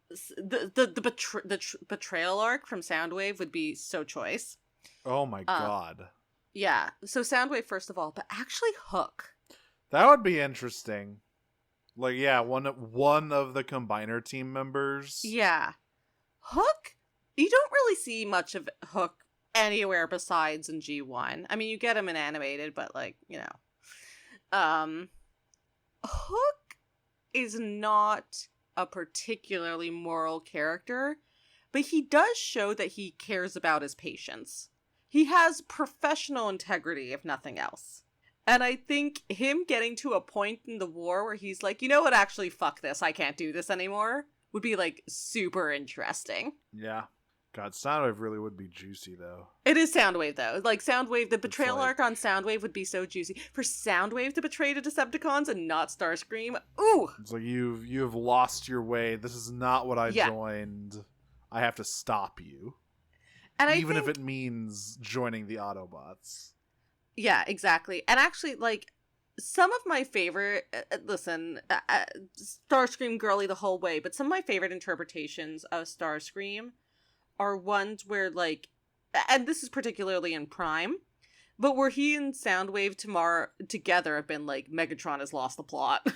The betrayal arc from Soundwave would be so choice. Oh my god. Yeah, so Soundwave first of all, but actually Hook. That would be interesting. Like, yeah, one of the Combiner team members. Yeah. Hook, you don't really see much of Hook anywhere besides in G1. I mean, you get him in animated, but, like, you know. Hook is not a particularly moral character, but he does show that he cares about his patients. He has professional integrity, if nothing else. And I think him getting to a point in the war where he's like, you know what, actually, fuck this, I can't do this anymore, would be, like, super interesting. Yeah. God, Soundwave really would be juicy, though. It is Soundwave, though. Like, Soundwave, the betrayal arc on Soundwave would be so juicy. For Soundwave to betray the Decepticons and not Starscream, ooh! It's like, you have lost your way. This is not what I joined. I have to stop you. And even if it means joining the Autobots. Yeah, exactly. And actually, like, some of my favorite, Starscream girly the whole way, but some of my favorite interpretations of Starscream are ones where, like, and this is particularly in Prime, but where he and Soundwave together have been like, Megatron has lost the plot.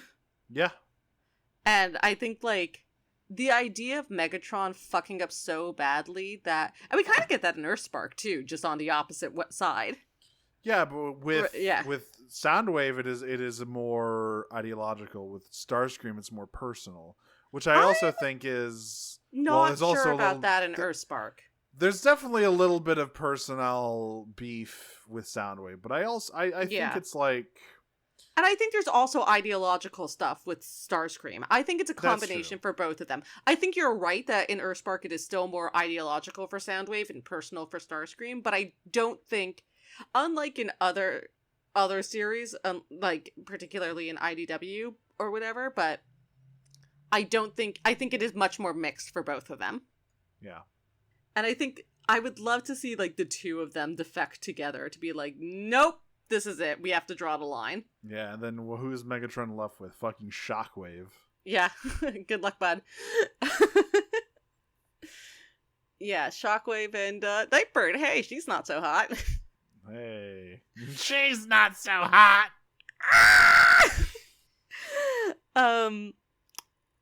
Yeah. And I think, like, the idea of Megatron fucking up so badly that... And we kind of get that in Earthspark, too, just on the opposite side. Yeah, but with Soundwave, it is more ideological. With Starscream, it's more personal. Which I also think is... Not sure about that in Earthspark. There's definitely a little bit of personnel beef with Soundwave, but I think it's like... And I think there's also ideological stuff with Starscream. I think it's a combination for both of them. I think you're right that in Earthspark it is still more ideological for Soundwave and personal for Starscream, but I don't think, unlike in other series, like particularly in IDW or whatever, but I think it is much more mixed for both of them. Yeah. And I think I would love to see, like, the two of them defect together to be like, nope, this is it. We have to draw the line. Yeah, and then who's Megatron left with? Fucking Shockwave. Yeah. Good luck, bud. Yeah, Shockwave and Nightbird. Hey, she's not so hot. Hey. She's not so hot!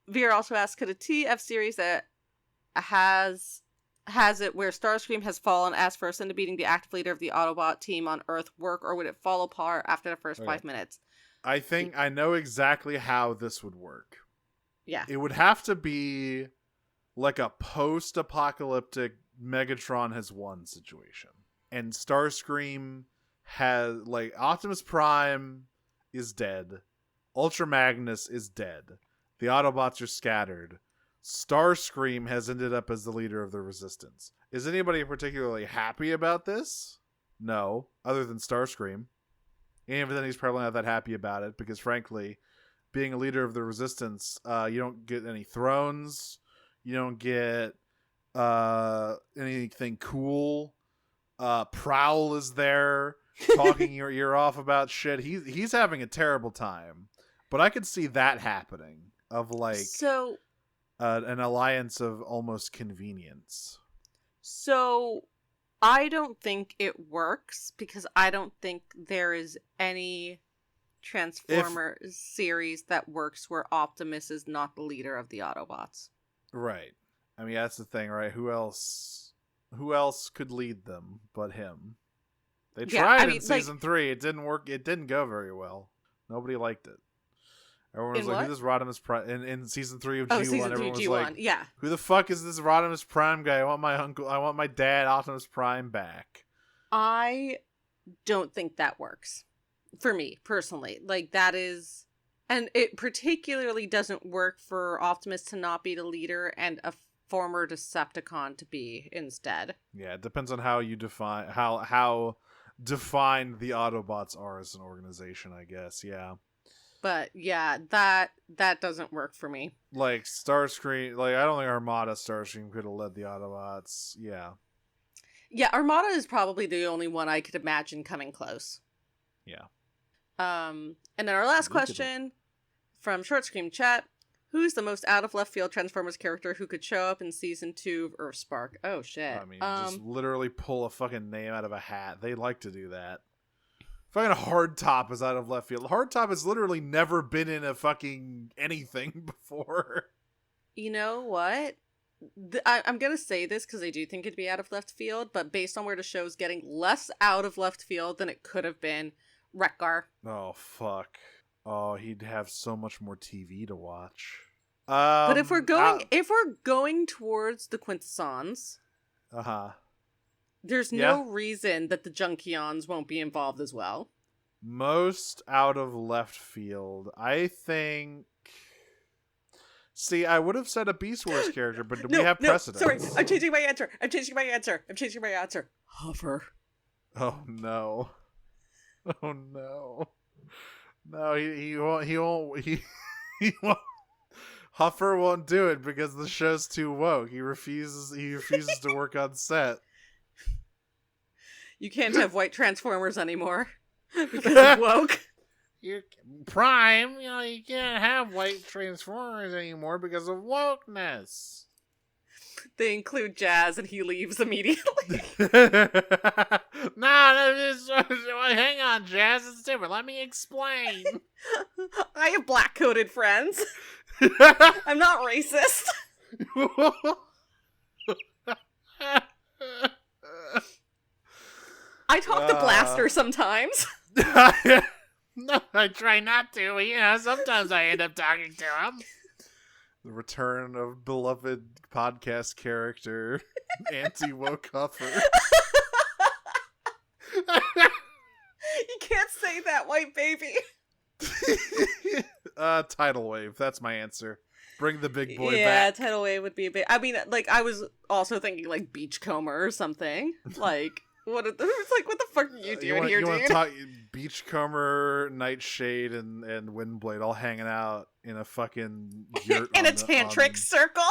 Veer also asks, could a TF series that has it where Starscream has fallen as first into beating the active leader of the Autobot team on Earth work, or would it fall apart after the first 5 minutes? I think I know exactly how this would work. Yeah. It would have to be like a post-apocalyptic Megatron has won situation. And Starscream has, like, Optimus Prime is dead. Ultra Magnus is dead. The Autobots are scattered. Starscream has ended up as the leader of the Resistance. Is anybody particularly happy about this? No, other than Starscream. And then he's probably not that happy about it because, frankly, being a leader of the Resistance, you don't get any thrones. You don't get anything cool. Prowl is there talking your ear off about shit. He's having a terrible time. But I could see that happening of, like, an alliance of almost convenience. So I don't think it works because I don't think there is any Transformers series that works where Optimus is not the leader of the Autobots. Right. I mean, that's the thing, right? Who else could lead them but him? They tried in season 3. It didn't work. It didn't go very well. Nobody liked it. Everyone was like, who's this Rodimus Prime? In season 3 of G1, season 3 everyone was G1, like, yeah. Who the fuck is this Rodimus Prime guy? I want my dad, Optimus Prime, back. I don't think that works. For me, personally. Like, that is... And it particularly doesn't work for Optimus to not be the leader and a former Decepticon to be instead. Yeah, it depends on how you define... How defined the Autobots are as an organization, I guess, yeah. But yeah, that doesn't work for me. Like Starscream, like I don't think Armada Starscream could have led the Autobots. Yeah. Yeah, Armada is probably the only one I could imagine coming close. Yeah. And then our last question from Short Screen Chat: who's the most out of left field Transformers character who could show up in season 2 of Earthspark? Oh shit. I mean, just literally pull a fucking name out of a hat. They like to do that. Fucking Hardtop is out of left field. Hardtop has literally never been in a fucking anything before. You know what? I'm going to say this because I do think it'd be out of left field, but based on where the show's getting, less out of left field than it could have been, Wreck-Gar. Oh, fuck. Oh, he'd have so much more TV to watch. But if we're going towards the Quintessons, there's no reason that the Junkions won't be involved as well. Most out of left field, I think. See, I would have said a Beast Wars character, but we have precedent. Sorry, I'm changing my answer. Huffer. Oh no! Oh no! No, he won't. He won't. Huffer won't do it because the show's too woke. He refuses to work on set. You can't have white Transformers anymore because of woke. Prime, you can't have white Transformers anymore because of wokeness. They include Jazz and he leaves immediately. Hang on, Jazz, it's different. Let me explain. I have black-coated friends. I'm not racist. I talk to Blaster sometimes. No, I try not to. Sometimes I end up talking to him. The return of beloved podcast character, anti-woke Huffer. You can't say that, white baby. Tidal Wave. That's my answer. Bring the big boy back. Yeah, Tidal Wave would be a bit... I mean, like, I was also thinking, like, Beachcomber or something. Like... What the fuck are you doing here, dude? Beachcomber, Nightshade, and Windblade all hanging out in a fucking yurt in a tantric circle.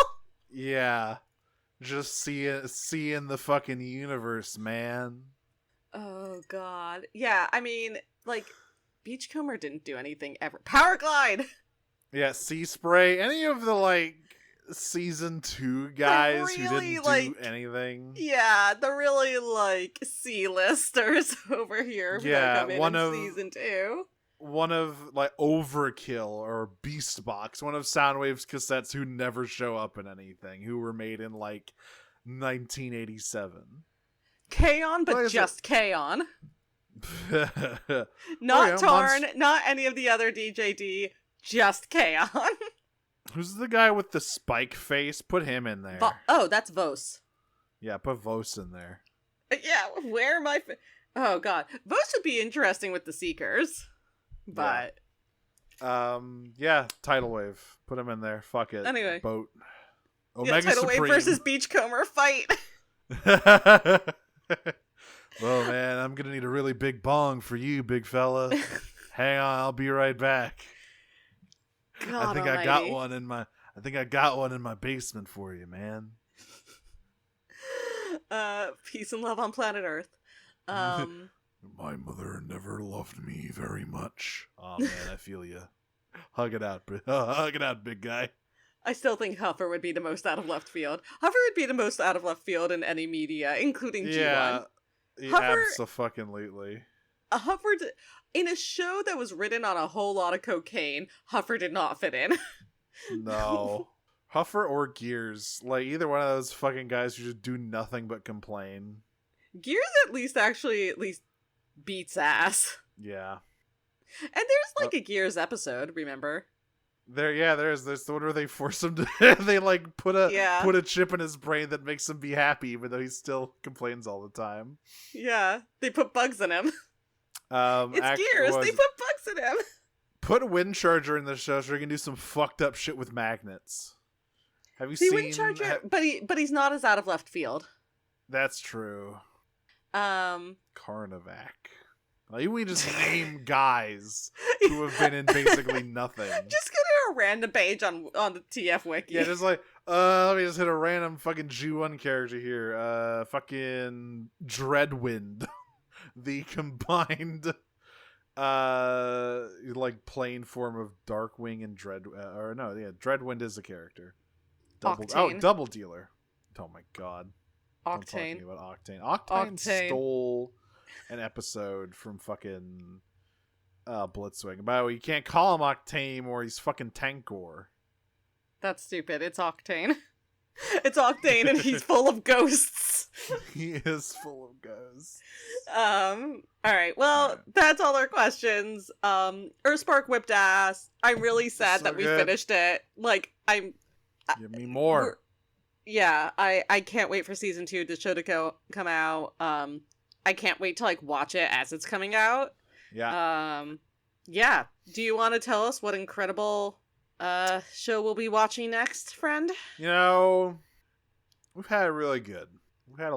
Yeah, just seeing the fucking universe, man. Oh god, yeah. I mean, like, Beachcomber didn't do anything ever. Power Glide. Yeah, Sea Spray. Any of the like season 2 guys really, who didn't do anything. Yeah, the really like C-listers over here. Yeah, come in season 2. One of like Overkill or Beastbox, one of Soundwave's cassettes who never show up in anything, who were made in like 1987. Kaon, but just Kaon. Not Tarn, not any of the other DJD, just Kaon. Who's the guy with the spike face? Put him in there. That's Vos. Yeah, put Vos in there. Yeah, where am I? Oh god, Vos would be interesting with the Seekers, but yeah, Tidal Wave. Put him in there. Fuck it. Anyway, Boat. Omega Tidal Supreme. Wave versus Beachcomber fight. Well, man, I'm gonna need a really big bong for you, big fella. Hang on, I'll be right back. God I think almighty. I got one in my basement for you, man. Peace and love on planet Earth. My mother never loved me very much. Oh man, I feel you. Hug it out, big guy. I still think Huffer would be the most out of left field. Huffer would be the most out of left field in any media, including G1. Huffer, abso-fucking-lutely. Huffer, in a show that was written on a whole lot of cocaine, Huffer did not fit in. No. Huffer or Gears. Like, either one of those fucking guys who just do nothing but complain. Gears at least beats ass. Yeah. And there's like a Gears episode, remember? There's the one where they force him to they like put a chip in his brain that makes him be happy even though he still complains all the time. Yeah, they put bugs in him. It's Gears, they put bugs in him. Put Windcharger in the show so he can do some fucked up shit with magnets. Have you seen Windcharger? But he's not as out of left field. That's true. Carnivac. Like, we just name guys who have been in basically nothing. Just go to a random page on the TF wiki. Yeah, just like, let me just hit a random fucking G1 character here. Fucking Dreadwind. The combined, like, plane form of Darkwing and Dreadwind is a character. Double Dealer. Oh my god. Octane. Talking about Octane. Octane stole an episode from fucking Blitzwing. By the way, you can't call him Octane or he's fucking Tankor. That's stupid. It's Octane. It's Octane and he's full of ghosts. He is full of ghosts. Alright, well, that's all our questions. Earthspark whipped ass. I'm really sad that we finished it. Like, Give me more. Yeah, I can't wait for season 2, the show to come out. I can't wait to like watch it as it's coming out. Yeah. Yeah. Do you want to tell us what incredible show we'll be watching next, friend? You know, we've had it really good. We've had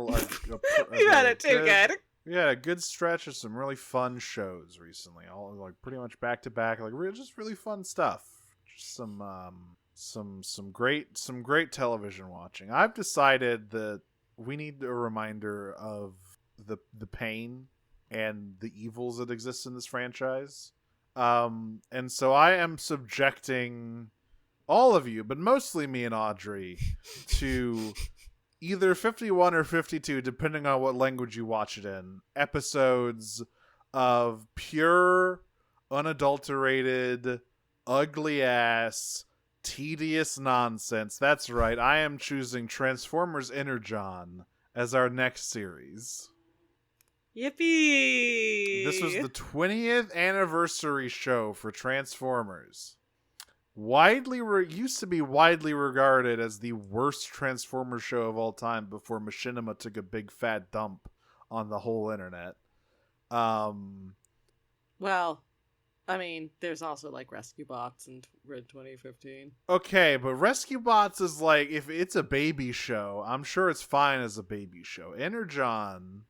We've had it too good. We had a good stretch of some really fun shows recently. All like pretty much back to back, like just really fun stuff. Just some great television watching. I've decided that we need a reminder of the pain and the evils that exist in this franchise. And so I am subjecting all of you, but mostly me and Audrey, to either 51 or 52, depending on what language you watch it in, episodes of pure, unadulterated, ugly-ass, tedious nonsense. That's right, I am choosing Transformers Energon as our next series. Yippee! This was the 20th anniversary show for Transformers. Used to be widely regarded as the worst Transformers show of all time before Machinima took a big fat dump on the whole internet. Well, I mean, there's also like Rescue Bots in 2015. Okay, but Rescue Bots is like, if it's a baby show, I'm sure it's fine as a baby show. Energon,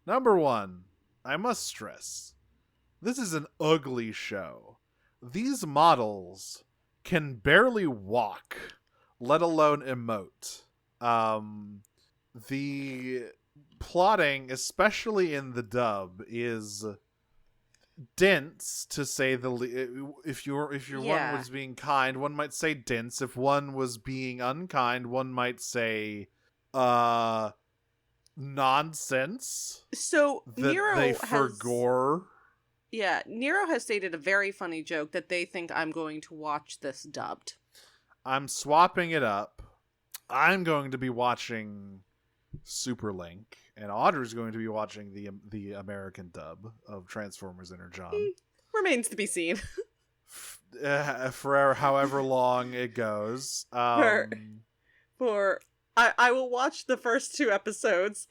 number one, I must stress, This is an ugly show. These models can barely walk, let alone emote. The plotting, especially in the dub, is dense, to say the if one was being kind, one might say dense. If one was being unkind, one might say nonsense. So that Nero they has forgore. Yeah, Nero has stated a very funny joke that they think I'm going to watch this dubbed. I'm swapping it up. I'm going to be watching Superlink, and Audra's going to be watching the American dub of Transformers Energon. Remains to be seen. For however long it goes. I will watch the first 2 episodes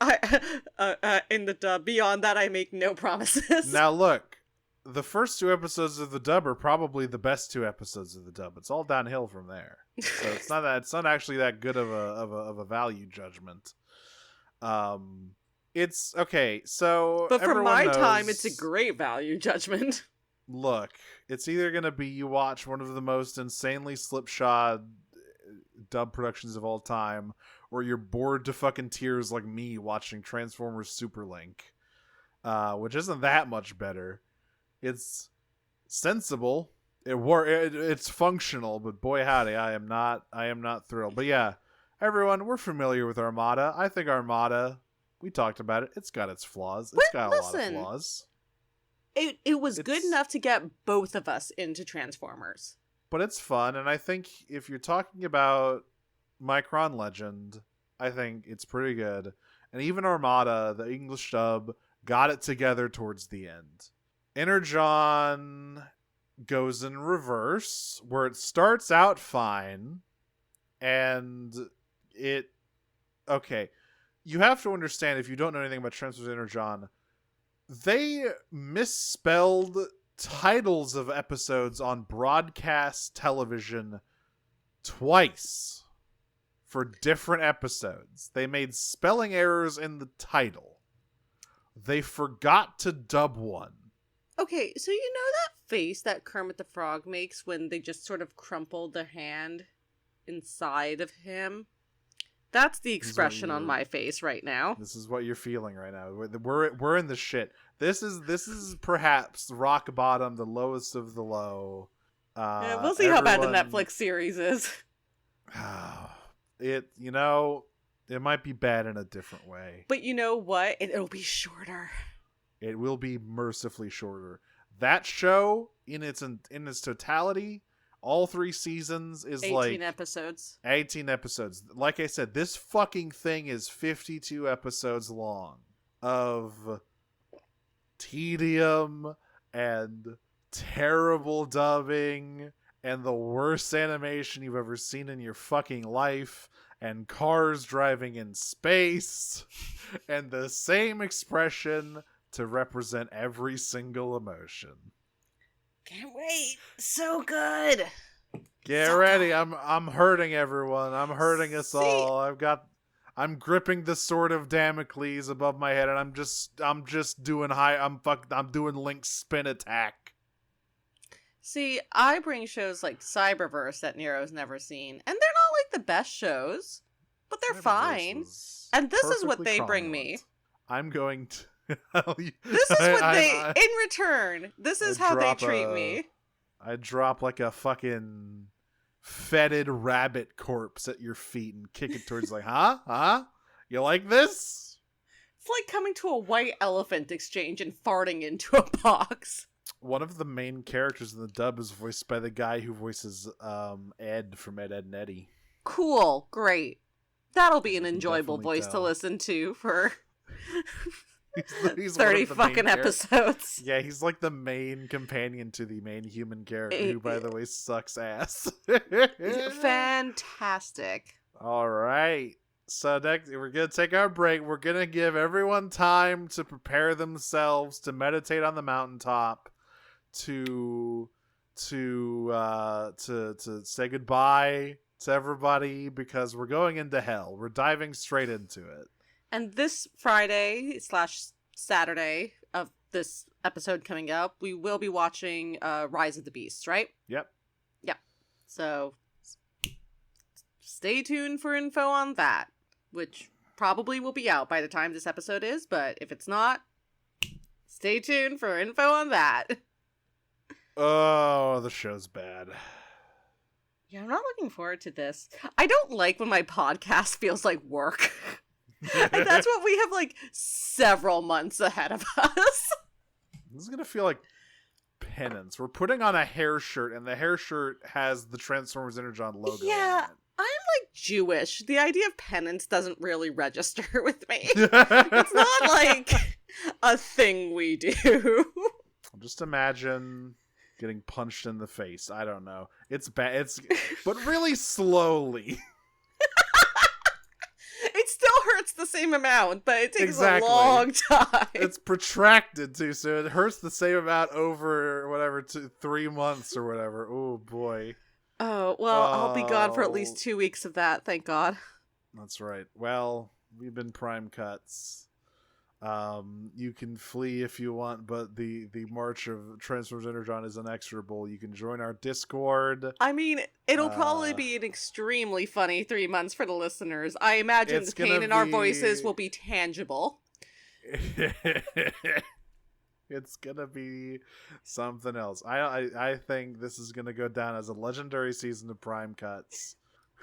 in the dub. Beyond that, I make no promises. Now look, the first 2 episodes of the dub are probably the best 2 episodes of the dub. It's all downhill from there. So it's not actually that good of a value judgment. It's okay. So, but for my knows, time, it's a great value judgment. Look, it's either gonna be you watch one of the most insanely slipshod dub productions of all time, or you're bored to fucking tears like me watching Transformers Superlink, which isn't that much better. It's sensible. It's functional, but boy howdy, I am not thrilled. But yeah, everyone, we're familiar with Armada. I think Armada, we talked about it. It's got its flaws. It's got a lot of flaws. It was good enough to get both of us into Transformers. But it's fun, and I think if you're talking about Micron Legend, I think it's pretty good. And even Armada, the English dub, got it together towards the end. Energon goes in reverse, where it starts out fine, and okay, you have to understand, if you don't know anything about Transformers Energon, they misspelled titles of episodes on broadcast television twice for different episodes. They made spelling errors in the title. They forgot to dub one. Okay, so you know that face that Kermit the Frog makes when they just sort of crumple their hand inside of him? That's the expression on my face right now. This is what you're feeling right now. We're in the shit. This is perhaps rock bottom, the lowest of the low. Yeah, we'll see how bad the Netflix series is. It might be bad in a different way. But you know what? It'll be shorter. It will be mercifully shorter. That show, in its totality, all 3 seasons is 18 episodes. 18 episodes. Like I said, this fucking thing is 52 episodes long of tedium and terrible dubbing and the worst animation you've ever seen in your fucking life and cars driving in space and the same expression to represent every single emotion. Can't wait. So good. Get ready. Good. I'm hurting everyone. I'm hurting us all. I'm gripping the sword of Damocles above my head, and I'm just doing I'm doing Link's spin attack. See, I bring shows like Cyberverse that Nero's never seen, and they're not like the best shows, but they're fine. And this is what they bring me. I'm going to this is what in return, this is how they treat me. I drop like a fucking fetid rabbit corpse at your feet and kick it towards huh? You like this? It's like coming to a white elephant exchange and farting into a box. One of the main characters in the dub is voiced by the guy who voices Ed from Ed, Edd n Eddy. Cool, great. That'll be an enjoyable voice to listen to for he's 30 fucking episodes. Yeah, he's like the main companion to the main human character, who, by the way, sucks ass. Fantastic. All right. So next, we're going to take our break. We're going to give everyone time to prepare themselves to meditate on the mountaintop, to say goodbye to everybody, because we're going into hell. We're diving straight into it. And this Friday / Saturday of this episode coming up, we will be watching Rise of the Beasts, right? Yep. So stay tuned for info on that, which probably will be out by the time this episode is, but if it's not, stay tuned for info on that. Oh, the show's bad. Yeah, I'm not looking forward to this. I don't like when my podcast feels like work. And that's what we have, like, several months ahead of us. This is going to feel like penance. We're putting on a hair shirt, and the hair shirt has the Transformers Energon logo Yeah, on it. I'm, like, Jewish. The idea of penance doesn't really register with me. It's not, like, a thing we do. Just imagine getting punched in the face. I don't know. It's bad. But really slowly. It still hurts the same amount, but it takes Exactly. a long time. It's protracted too, so it hurts the same amount over whatever 3 months or whatever. Oh boy. Oh, well, I'll be gone for at least 2 weeks of that, thank God. That's right. Well, we've been Prime Cuts. You can flee if you want, but the march of Transformers Energon is inexorable. You can join our Discord. I mean, it'll probably be an extremely funny 3 months for the listeners. I imagine the pain in our voices will be tangible. It's gonna be something else. I think this is gonna go down as a legendary season of Prime Cuts.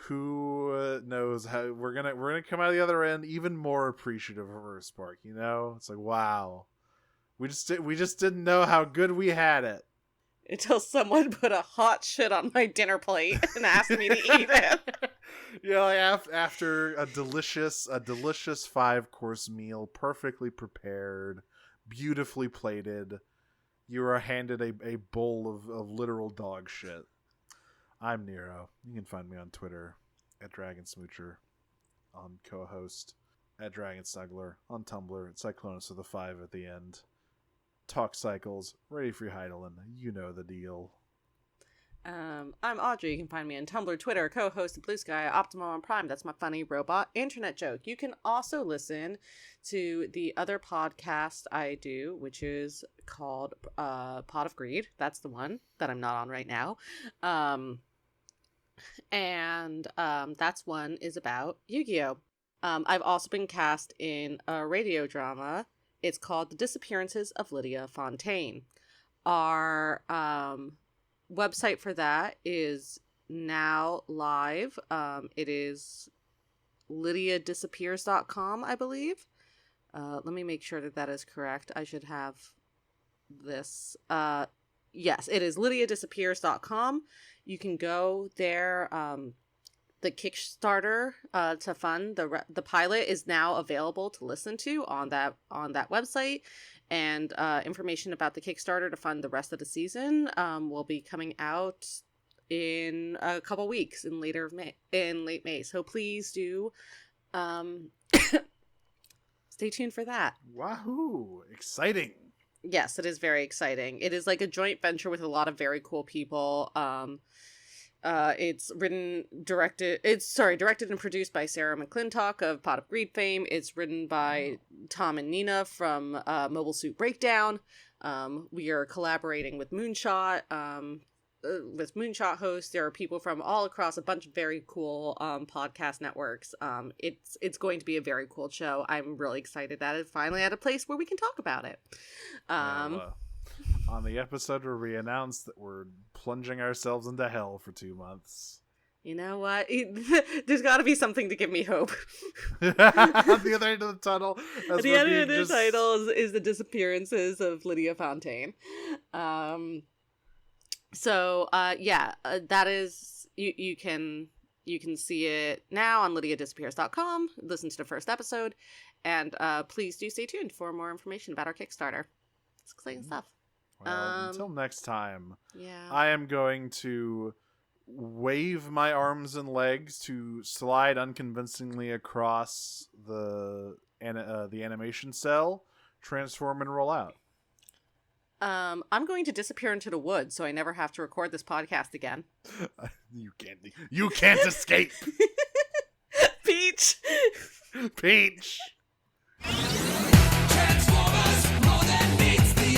Who knows how we're gonna come out of the other end even more appreciative of Earthspark, you know? It's like, wow. We just didn't know how good we had it. Until someone put a hot shit on my dinner plate and asked me to eat it. Yeah, like after a delicious 5-course meal, perfectly prepared, beautifully plated, you are handed a bowl of literal dog shit. I'm Nero. You can find me on Twitter at DragonSmoocher, on co-host at DragonSnuggler, on Tumblr at Cyclonus with a 5 at the end. Talk Cycles, ready for your Heidelin. You know the deal. I'm Audrey. You can find me on Tumblr, Twitter, co-host at Blue Sky, Optimal on Prime. That's my funny robot internet joke. You can also listen to the other podcast I do, which is called Pot of Greed. That's the one that I'm not on right now. That's one is about Yu-Gi-Oh! I've also been cast in a radio drama. It's called The Disappearances of Lydia Fontaine. Our website for that is now live. It is lydiadisappears.com, I believe. Let me make sure that is correct. I should have this. Yes, it is lydiadisappears.com. You can go there. The Kickstarter to fund the pilot is now available to listen to on that website, and information about the Kickstarter to fund the rest of the season will be coming out in a couple weeks in late May. So please do stay tuned for that. Wahoo! Exciting. Yes, it is very exciting. It is like a joint venture with a lot of very cool people. It's directed and produced by Sarah McClintock of Pot of Greed fame. It's written by Tom and Nina from Mobile Suit Breakdown. We are collaborating with Moonshot, hosts. There are people from all across a bunch of very cool podcast networks. It's going to be a very cool show. I'm really excited that it's finally at a place where we can talk about it. On the episode where we announced that we're plunging ourselves into hell for 2 months. You know what? There's got to be something to give me hope. On the other end of the tunnel. At the end of the title is The Disappearances of Lydia Fontaine. That is... You can see it now on lydiadisappears.com. Listen to the first episode. And please do stay tuned for more information about our Kickstarter. It's exciting stuff. Well, until next time, yeah. I am going to wave my arms and legs to slide unconvincingly across the animation cell, transform, and roll out. I'm going to disappear into the woods so I never have to record this podcast again. You can't escape. Peach. Peach. Transformers, more than meets the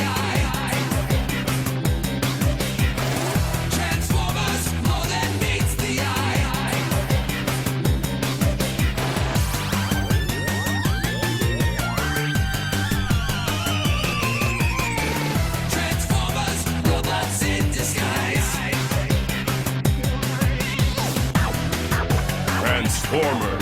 Transformers.